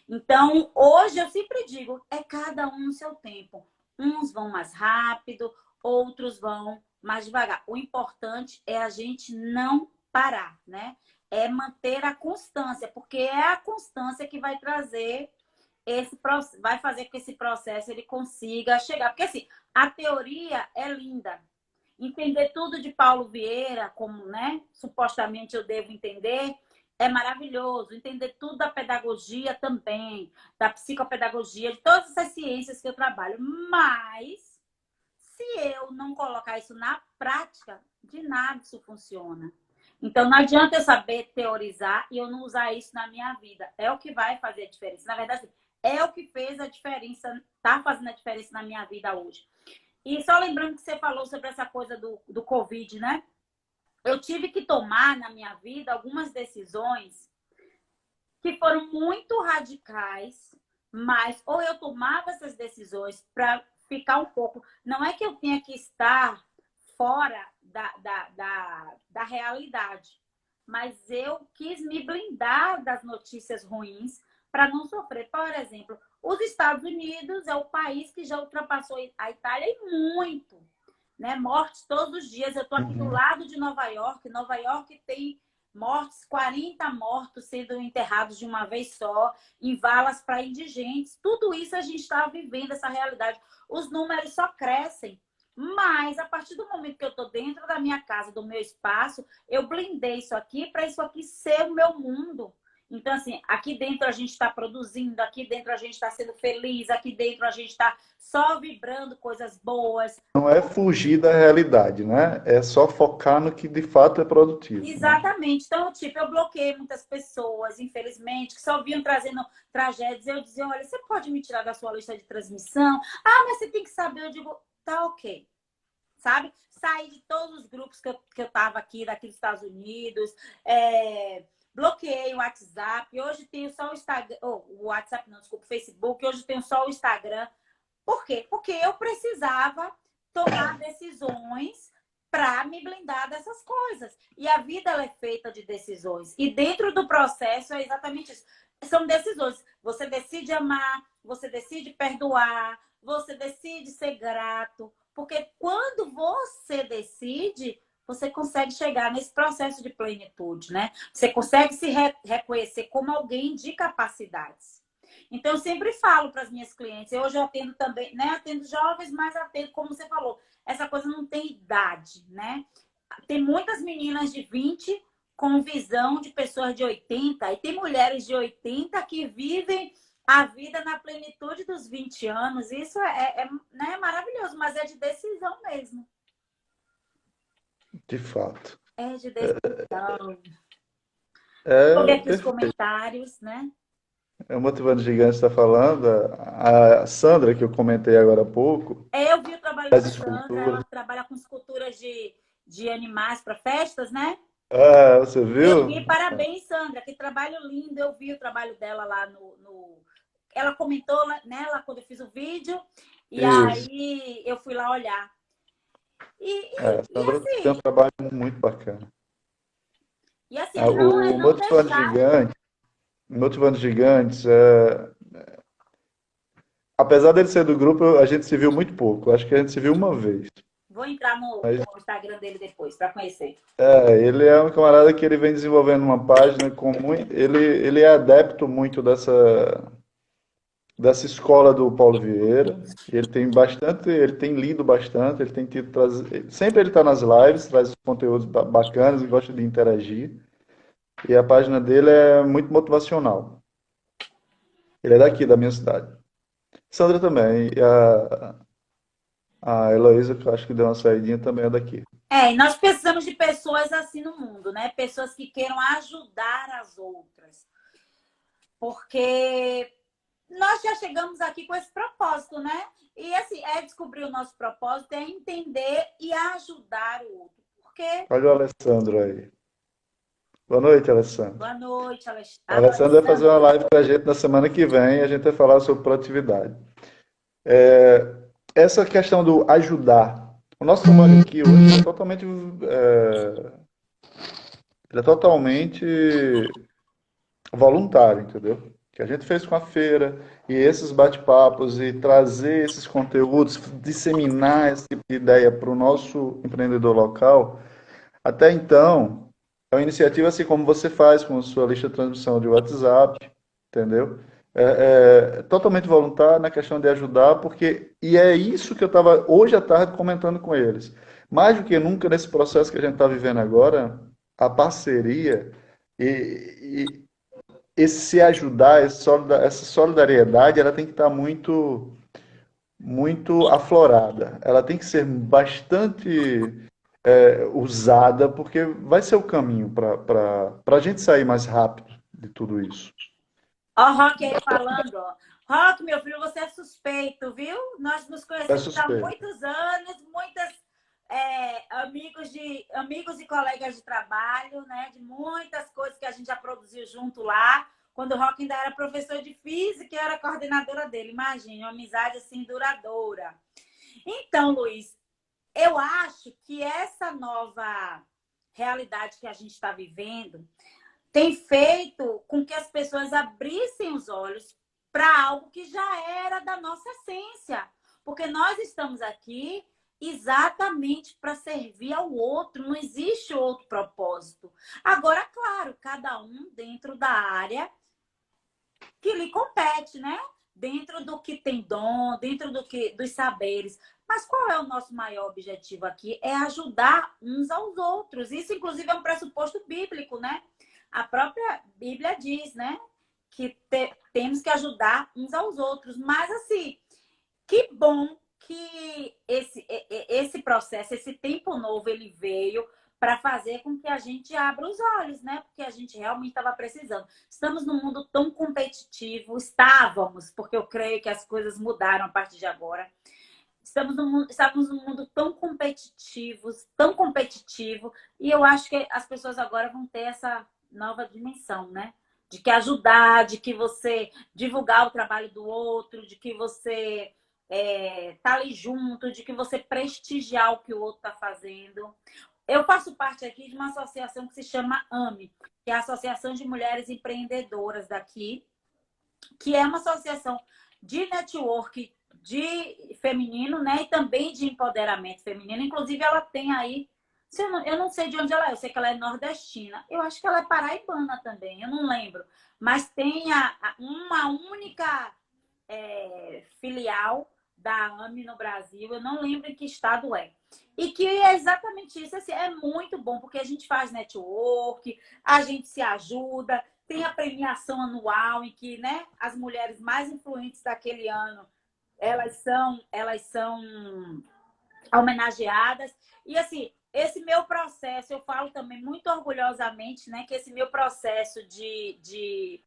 Então, hoje eu sempre digo, é cada um no seu tempo. Uns vão mais rápido, outros vão mais devagar. O importante é a gente não parar, né? É manter a constância, porque é a constância que vai trazer vai fazer com que esse processo ele consiga chegar. Porque assim, a teoria é linda, entender tudo de Paulo Vieira, como, né, supostamente eu devo entender, é maravilhoso. Entender tudo da pedagogia também, da psicopedagogia, de todas essas ciências que eu trabalho. Mas, se eu não colocar isso na prática, de nada isso funciona. Então, não adianta eu saber teorizar e eu não usar isso na minha vida. É o que vai fazer a diferença. Na verdade, é o que fez a diferença, está fazendo a diferença na minha vida hoje. E só lembrando que você falou sobre essa coisa do Covid, né? Eu tive que tomar na minha vida algumas decisões que foram muito radicais, mas ou eu tomava essas decisões para ficar um pouco. Não é que eu tenha que estar fora da realidade, mas eu quis me blindar das notícias ruins para não sofrer. Por exemplo, os Estados Unidos é o país que já ultrapassou a Itália e muito né? Mortes todos os dias. Eu estou aqui do Uhum. lado de Nova York. Nova York tem mortes, 40 mortos sendo enterrados de uma vez só, em valas para indigentes. Tudo isso a gente está vivendo, essa realidade. Os números só crescem. Mas, a partir do momento que eu estou dentro da minha casa, do meu espaço, eu blindei isso aqui para isso aqui ser o meu mundo. Então, assim, aqui dentro a gente está produzindo, aqui dentro a gente está sendo feliz, aqui dentro a gente está só vibrando coisas boas. Não é fugir da realidade, né? É só focar no que de fato é produtivo, né? Exatamente. Então, tipo, eu bloqueei muitas pessoas, infelizmente, que só vinham trazendo tragédias. Eu dizia, olha, você pode me tirar da sua lista de transmissão? Ah, mas você tem que saber. Eu digo, tá ok. Sabe? Saí de todos os grupos que eu tava aqui, daqui dos Estados Unidos. Bloqueei o WhatsApp. Hoje tenho só o Instagram. O WhatsApp não, desculpa, o Facebook. Hoje tenho só o Instagram. Por quê? Porque eu precisava tomar decisões para me blindar dessas coisas. E a vida ela é feita de decisões. E dentro do processo é exatamente isso. São decisões. Você decide amar, você decide perdoar, você decide ser grato. Porque quando você decide, você consegue chegar nesse processo de plenitude, né? Você consegue se reconhecer como alguém de capacidades. Então, eu sempre falo para as minhas clientes, hoje eu atendo também, né? Atendo jovens, mas atendo, como você falou, essa coisa não tem idade, né? Tem muitas meninas de 20 com visão de pessoas de 80, e tem mulheres de 80 que vivem a vida na plenitude dos 20 anos. Isso né, maravilhoso, mas é de decisão mesmo. De fato. É de decisão. Vou ver É aqui os perfeito. comentários, né? É o Motivando Gigante está falando. A Sandra, que eu comentei agora há pouco, Eu vi o trabalho da das Sandra, esculturas. ela trabalha com esculturas de animais para festas, né? Ah, você Eu vi, viu? parabéns, Sandra, que trabalho lindo. Eu vi o trabalho dela lá Ela comentou, né, lá quando eu fiz o vídeo, e Isso. aí eu fui lá olhar. É, a E Sandra tem um assim, trabalho muito bacana. é O não Motivando deixar. Gigante, Motivando Gigantes, apesar dele ser do grupo, a gente se viu muito pouco. Acho que a gente se viu uma vez. Vou entrar Mas no Instagram dele depois para conhecer. ele é um camarada que ele vem desenvolvendo uma página com muito. Ele é adepto muito dessa escola do Paulo Vieira. Ele tem bastante, ele tem lido bastante, ele tem tido sempre ele está nas lives, traz conteúdos bacanas e gosta de interagir. E a página dele é muito motivacional. Ele é daqui, da minha cidade. Sandra também. E a Heloísa, que eu acho que deu uma saidinha, também é daqui. E nós precisamos de pessoas assim no mundo, né? Pessoas que queiram ajudar as outras. Porque nós já chegamos aqui com esse propósito, né? E assim, é descobrir o nosso propósito, é entender e ajudar o outro. Porque. Olha o Alessandro aí. Boa noite, Alessandro. Boa noite, O Alessandro vai fazer uma Alessandro. live com a gente na semana que vem e a gente vai falar sobre produtividade. Essa questão do ajudar. O nosso trabalho aqui hoje ele é totalmente voluntário, entendeu? Que a gente fez com a feira e esses bate-papos e trazer esses conteúdos, disseminar esse tipo de ideia para o nosso empreendedor local. Até então, é uma iniciativa assim como você faz com a sua lista de transmissão de WhatsApp, entendeu? É totalmente voluntário na questão de ajudar, e é isso que eu estava hoje à tarde comentando com eles. Mais do que nunca nesse processo que a gente está vivendo agora, a parceria e esse se ajudar, essa solidariedade, ela tem que estar muito aflorada. Ela tem que ser bastante usada, porque vai ser o caminho para a gente sair mais rápido de tudo isso. Ó, o Rock aí falando, ó. Rock, meu filho, você é suspeito, viu? Nós nos É conhecemos há suspeito. muitos anos, amigos e colegas de trabalho, né? De muitas coisas que a gente já produziu junto lá. Quando o Rock ainda era professor de física, eu era coordenadora dele. Imagine, uma amizade assim duradoura. Então, Luiz, eu acho que essa nova realidade que a gente está vivendo tem feito com que as pessoas abrissem os olhos para algo que já era da nossa essência. Porque nós estamos aqui exatamente para servir ao outro, não existe outro propósito. Agora, claro, cada um dentro da área que lhe compete, né? Dentro do que tem dom, dentro dos saberes. Mas qual é o nosso maior objetivo aqui? É ajudar uns aos outros. Isso, inclusive, é um pressuposto bíblico, né? A própria Bíblia diz, né? Que temos que ajudar uns aos outros. Mas, assim, que bom que esse processo, esse tempo novo, ele veio para fazer com que a gente abra os olhos, né? Porque a gente realmente estava precisando. Estamos num mundo tão competitivo, estávamos, porque eu creio que as coisas mudaram a partir de agora. Estamos num mundo tão competitivo, e eu acho que as pessoas agora vão ter essa nova dimensão, né? De que ajudar, de que você divulgar o trabalho do outro, de que você tá ali junto, de que você prestigiar o que o outro está fazendo. Eu faço parte aqui de uma associação que se chama AME, que é a Associação de Mulheres Empreendedoras daqui, que é uma associação de network de feminino, né? E também de empoderamento feminino. Inclusive, ela tem aí. Eu não sei de onde ela é, eu sei que ela é nordestina. Eu acho que ela é paraibana também, eu não lembro. Mas tem uma única filial da AME no Brasil, eu não lembro em que estado é. E que é exatamente isso, assim, é muito bom, porque a gente faz network, a gente se ajuda, tem a premiação anual em que, né, as mulheres mais influentes daquele ano, elas são homenageadas. E assim, esse meu processo, eu falo também muito orgulhosamente, né, que esse meu processo de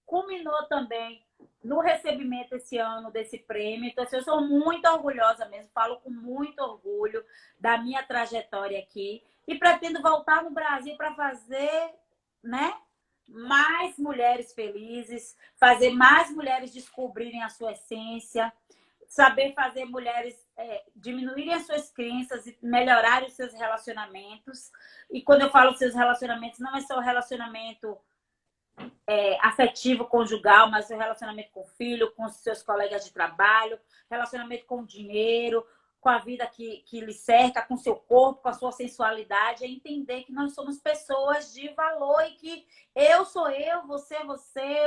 culminou também no recebimento esse ano desse prêmio. Então, assim, eu sou muito orgulhosa mesmo, falo com muito orgulho da minha trajetória aqui e pretendo voltar no Brasil para fazer, né, mais mulheres felizes, fazer mais mulheres descobrirem a sua essência, saber fazer mulheres diminuírem as suas crenças e melhorarem os seus relacionamentos. E quando eu falo seus relacionamentos, não é só o relacionamento afetivo, conjugal, mas seu relacionamento com o filho, com os seus colegas de trabalho, relacionamento com o dinheiro, com a vida que lhe cerca, com o seu corpo, com a sua sensualidade, é entender que nós somos pessoas de valor e que eu sou eu, você é você,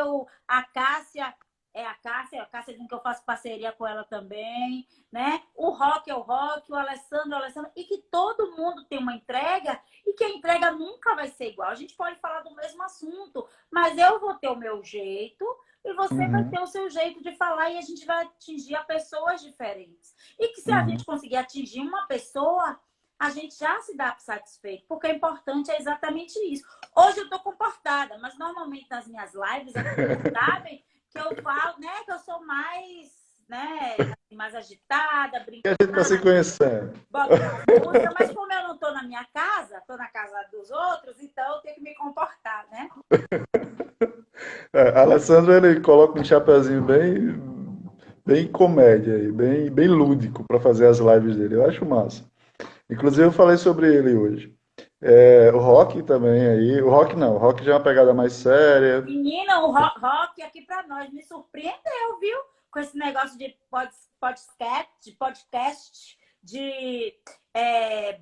a Cássia é a Cássia diz que eu faço parceria com ela também, né? O Rock é o Rock, o Alessandro é o Alessandro, e que todo mundo tem uma entrega e que a entrega nunca vai ser igual. A gente pode falar do mesmo assunto, mas eu vou ter o meu jeito e você vai ter o seu jeito de falar e a gente vai atingir a pessoas diferentes. E que se a gente conseguir atingir uma pessoa, a gente já se dá satisfeito, porque o importante é exatamente isso. Hoje eu tô comportada, mas normalmente nas minhas lives, as pessoas sabem que eu falo, né, que eu sou mais, né, mais agitada, Que a gente está se brincando, conhecendo. boto uma música, mas como eu não estou na minha casa, estou na casa dos outros, então eu tenho que me comportar, né? Alessandro, ele coloca um chapeuzinho bem comédia aí, bem lúdico para fazer as lives dele. Eu acho massa. Inclusive, eu falei sobre ele hoje. O rock também aí. O rock não, o rock já é uma pegada mais séria. Menina, o rock aqui para nós me surpreendeu, viu? Com esse negócio de podcast, de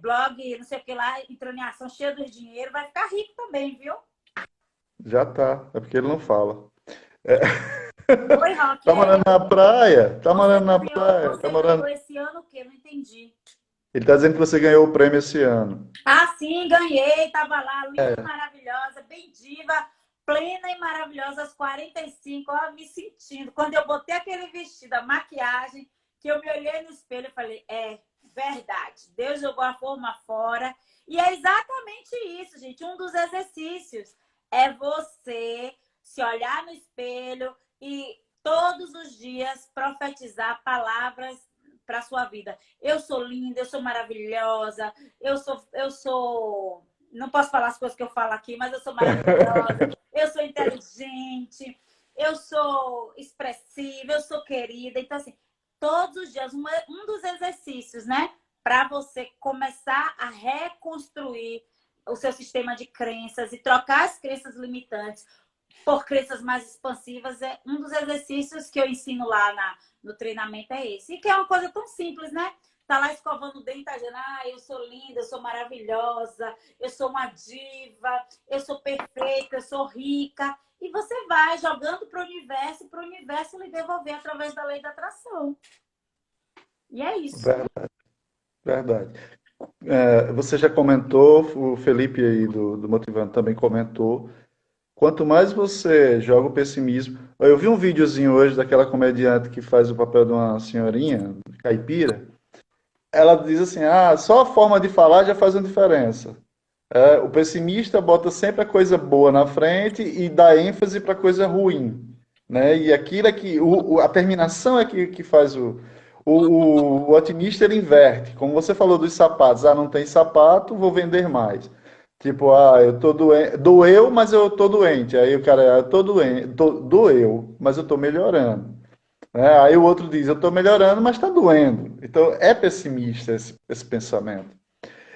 blog, não sei o que lá, entrando em ação, cheio de dinheiro, vai ficar rico também, viu? Já tá, é porque ele não fala. Oi, Rock, Tá morando na praia? Tá morando na praia? Tá você morando. ganhou esse ano o quê? Não entendi. Ele tá dizendo que você ganhou o prêmio esse ano. Ah, sim, ganhei, tava lá, linda, maravilhosa, bem diva, plena e maravilhosa, aos 45, ó, me sentindo. Quando eu botei aquele vestido, a maquiagem, que eu me olhei no espelho, eu falei, verdade, Deus jogou a forma fora. E é exatamente isso, gente. Um dos exercícios é você se olhar no espelho e todos os dias profetizar palavras para sua vida. Eu sou linda, eu sou maravilhosa, não posso falar as coisas que eu falo aqui, mas eu sou maravilhosa, eu sou inteligente, eu sou expressiva, eu sou querida. Então, assim, todos os dias, um dos exercícios, né? Para você começar a reconstruir o seu sistema de crenças e trocar as crenças limitantes por crenças mais expansivas, é um dos exercícios que eu ensino lá no treinamento é esse. E que é uma coisa tão simples, né? Tá lá escovando o dente, tá dizendo, eu sou linda, eu sou maravilhosa, eu sou uma diva, eu sou perfeita, eu sou rica. E você vai jogando para o universo lhe devolver através da lei da atração. E é isso. Verdade, verdade. Você já comentou, o Felipe aí do Motivando também comentou. Quanto mais você joga o pessimismo. Eu vi um videozinho hoje daquela comediante que faz o papel de uma senhorinha caipira. Ela diz assim: só a forma de falar já faz uma diferença. O pessimista bota sempre a coisa boa na frente e dá ênfase para a coisa ruim, né? E aquilo é que a terminação é que faz o otimista ele inverte. Como você falou dos sapatos, não tem sapato, vou vender mais. Tipo, eu tô doente, doeu, mas eu tô doente. Aí o cara, eu tô doente, doeu, mas eu tô melhorando. Aí o outro diz, eu tô melhorando, mas tá doendo. Então é pessimista esse pensamento.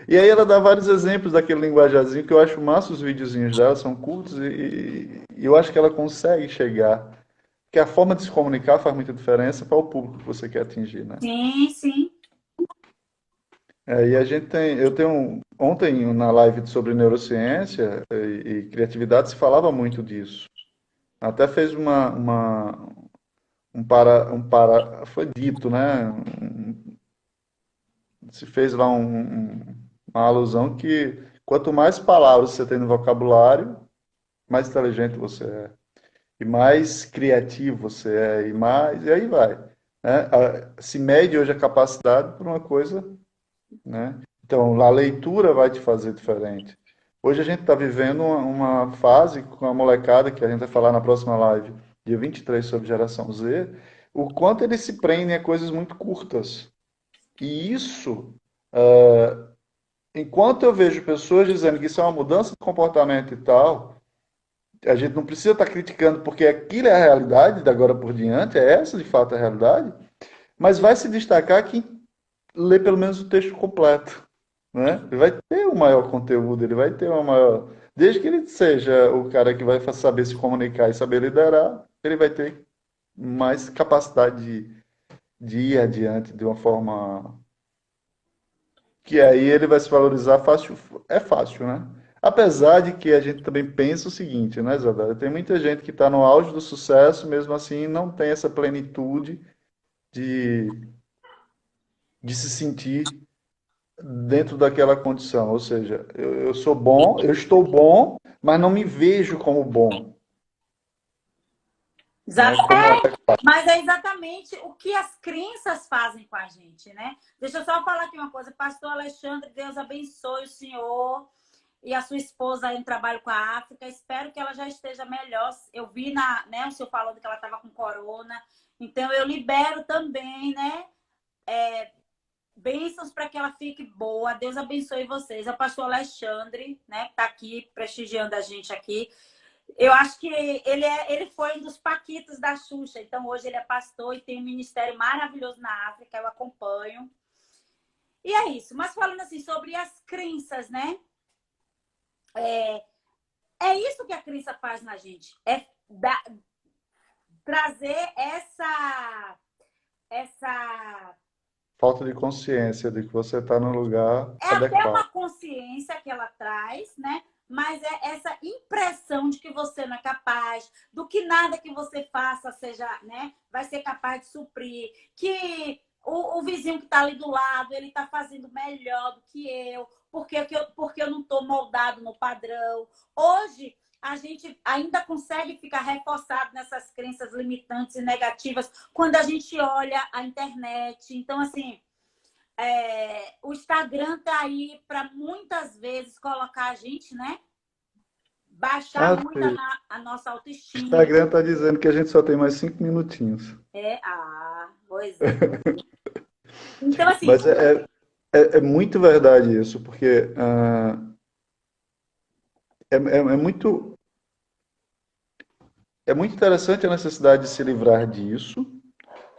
E aí ela dá vários exemplos daquele linguajarzinho que eu acho massa, os videozinhos dela, são curtos e eu acho que ela consegue chegar. Porque a forma de se comunicar faz muita diferença para o público que você quer atingir, né? Sim, sim. E a gente eu tenho, ontem na live sobre neurociência e criatividade se falava muito disso. Até fez foi dito, né? Se fez lá uma alusão que quanto mais palavras você tem no vocabulário, mais inteligente você é, e mais criativo você é, e aí vai. Né? Se mede hoje a capacidade por uma coisa, né? Então, a leitura vai te fazer diferente. Hoje a gente está vivendo uma fase com a molecada, que a gente vai falar na próxima live, dia 23 sobre geração Z, o quanto eles se prendem a coisas muito curtas. E isso, enquanto eu vejo pessoas dizendo que isso é uma mudança de comportamento e tal, a gente não precisa estar criticando porque aquilo é a realidade, da agora por diante, é essa de fato a realidade, mas vai se destacar quem lê pelo menos o texto completo, né? Ele vai ter um maior conteúdo, ele vai ter uma maior. Desde que ele seja o cara que vai saber se comunicar e saber liderar, ele vai ter mais capacidade de ir adiante de uma forma que aí ele vai se valorizar fácil, é fácil, né? Apesar de que a gente também pensa o seguinte, né, Isabela? Tem muita gente que está no auge do sucesso, mesmo assim não tem essa plenitude de, de se sentir dentro daquela condição. Ou seja, eu sou bom, eu estou bom, mas não me vejo como bom, né? Como é. Mas é exatamente o que as crenças fazem com a gente, né? Deixa eu só falar aqui uma coisa. Pastor Alexandre, Deus abençoe o senhor e a sua esposa aí no trabalho com a África. Espero que ela já esteja melhor. Eu vi, né, o senhor falando que ela estava com corona. Então, eu libero também, né? Bênçãos para que ela fique boa. Deus abençoe vocês. É o pastor Alexandre, né? Que está aqui prestigiando a gente aqui. Eu acho que ele foi um dos paquitos da Xuxa. Então, hoje ele é pastor e tem um ministério maravilhoso na África. Eu acompanho. E é isso. Mas falando assim sobre as crenças, né? É isso que a crença faz na gente. É trazer essa Falta de consciência de que você está no lugar é até adequado. uma consciência que ela traz, né? Mas é essa impressão de que você não é capaz, do que nada que você faça seja, né, vai ser capaz de suprir, que o vizinho que está ali do lado, ele está fazendo melhor do que eu, porque eu não estou moldado no padrão. Hoje, a gente ainda consegue ficar reforçado nessas crenças limitantes e negativas quando a gente olha a internet. Então, assim, o Instagram tá aí para muitas vezes colocar a gente, né? Baixar muito Sim. a nossa O autoestima. Instagram está dizendo que a gente só tem mais 5 minutinhos. Pois é. Então, assim, Mas é muito verdade isso, porque é é muito interessante a necessidade de se livrar disso,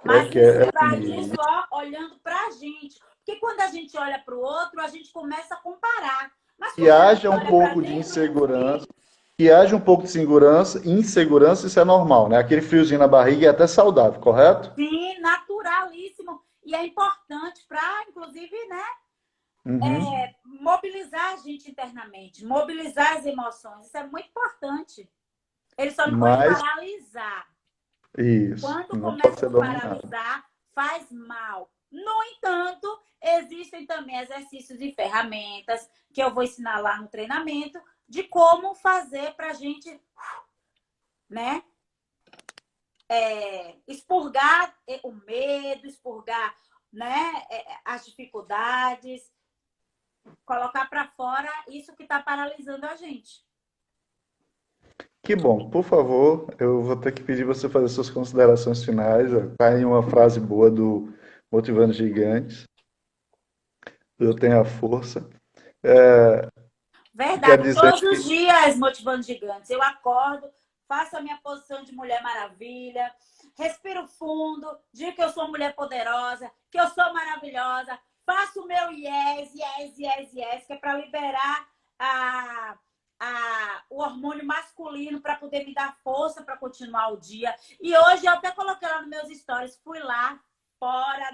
mas que nos é livrar disso, ó, olhando para a gente. Porque quando a gente olha para o outro, a gente começa a comparar. Mas que quando a gente haja um olha para pouco de dentro de si, insegurança. que haja um pouco de segurança, insegurança, isso é normal, né? Aquele friozinho na barriga é até saudável, correto? Sim, naturalíssimo. E é importante para, inclusive, né, Uhum. mobilizar a gente internamente, mobilizar as emoções. Isso é muito importante. Ele só não pode Mas, paralisar. isso, Quando não pode começa ser a dominado. paralisar, faz mal. No entanto, existem também exercícios e ferramentas que eu vou ensinar lá no treinamento de como fazer para a gente, né, expurgar o medo, expurgar, né, as dificuldades, colocar para fora isso que está paralisando a gente. Que bom, por favor, eu vou ter que pedir você fazer suas considerações finais. Está em uma frase boa do Motivando Gigantes, eu tenho a força. Quer Verdade, dizer todos os que dias motivando gigantes. Eu acordo, faço a minha posição de Mulher Maravilha, respiro fundo, digo que eu sou mulher poderosa, que eu sou maravilhosa, faço o meu yes, yes, yes, yes, que é para liberar a, o hormônio masculino para poder me dar força para continuar o dia. E hoje eu até coloquei lá nos meus stories, fui lá fora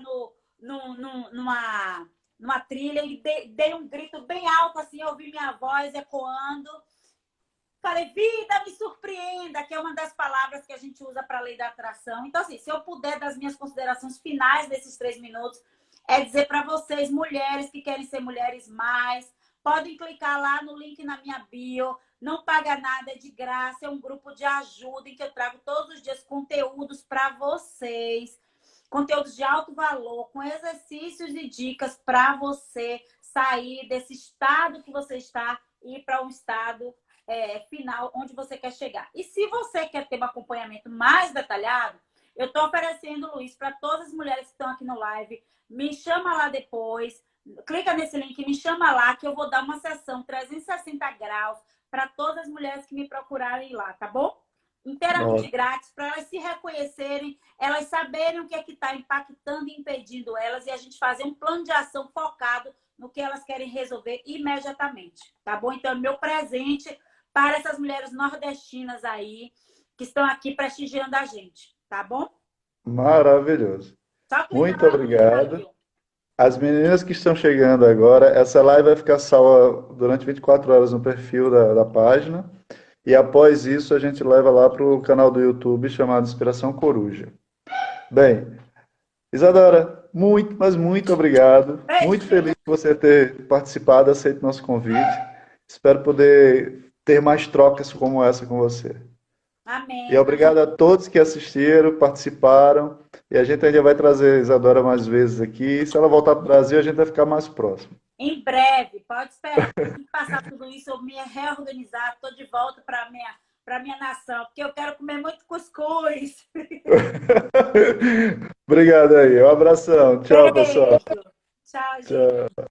numa trilha e dei um grito bem alto, assim, eu ouvi minha voz ecoando. Falei, vida, me surpreenda, que é uma das palavras que a gente usa para a lei da atração. Então, assim, se eu puder, das minhas considerações finais desses 3 minutos, é dizer para vocês, mulheres que querem ser mulheres mais, podem clicar lá no link na minha bio, não paga nada, é de graça, é um grupo de ajuda em que eu trago todos os dias conteúdos para vocês, conteúdos de alto valor, com exercícios e dicas para você sair desse estado que você está e ir para um estado final onde você quer chegar. E se você quer ter um acompanhamento mais detalhado, eu estou oferecendo, Luiz, para todas as mulheres que estão aqui no live, me chama lá depois, clica nesse link, me chama lá, que eu vou dar uma sessão 360 graus para todas as mulheres que me procurarem lá, tá bom? Inteiramente grátis, para elas se reconhecerem, elas saberem o que é que está impactando e impedindo elas e a gente fazer um plano de ação focado no que elas querem resolver imediatamente, tá bom? Então, é meu presente para essas mulheres nordestinas aí que estão aqui prestigiando a gente, tá bom? maravilhoso. Só clicar Muito lá no link na obrigado. bio. As meninas que estão chegando agora, essa live vai ficar salva durante 24 horas no perfil da página. E após isso, a gente leva lá para o canal do YouTube chamado Inspiração Coruja. Bem, Isadora, muito, mas muito obrigado. Muito Beijo, feliz por você ter participado, aceito nosso convite. Espero poder ter mais trocas como essa com você. E amém. obrigado a todos que assistiram, participaram. E a gente ainda vai trazer a Isadora mais vezes aqui. E se ela voltar para o Brasil, a gente vai ficar mais próximo. Em breve, pode esperar. Assim que passar tudo isso, eu me reorganizar, estou de volta para minha nação, porque eu quero comer muito cuscuz. Obrigado aí. Um abração. Tchau, pessoal. Beijo. Tchau, gente. Tchau.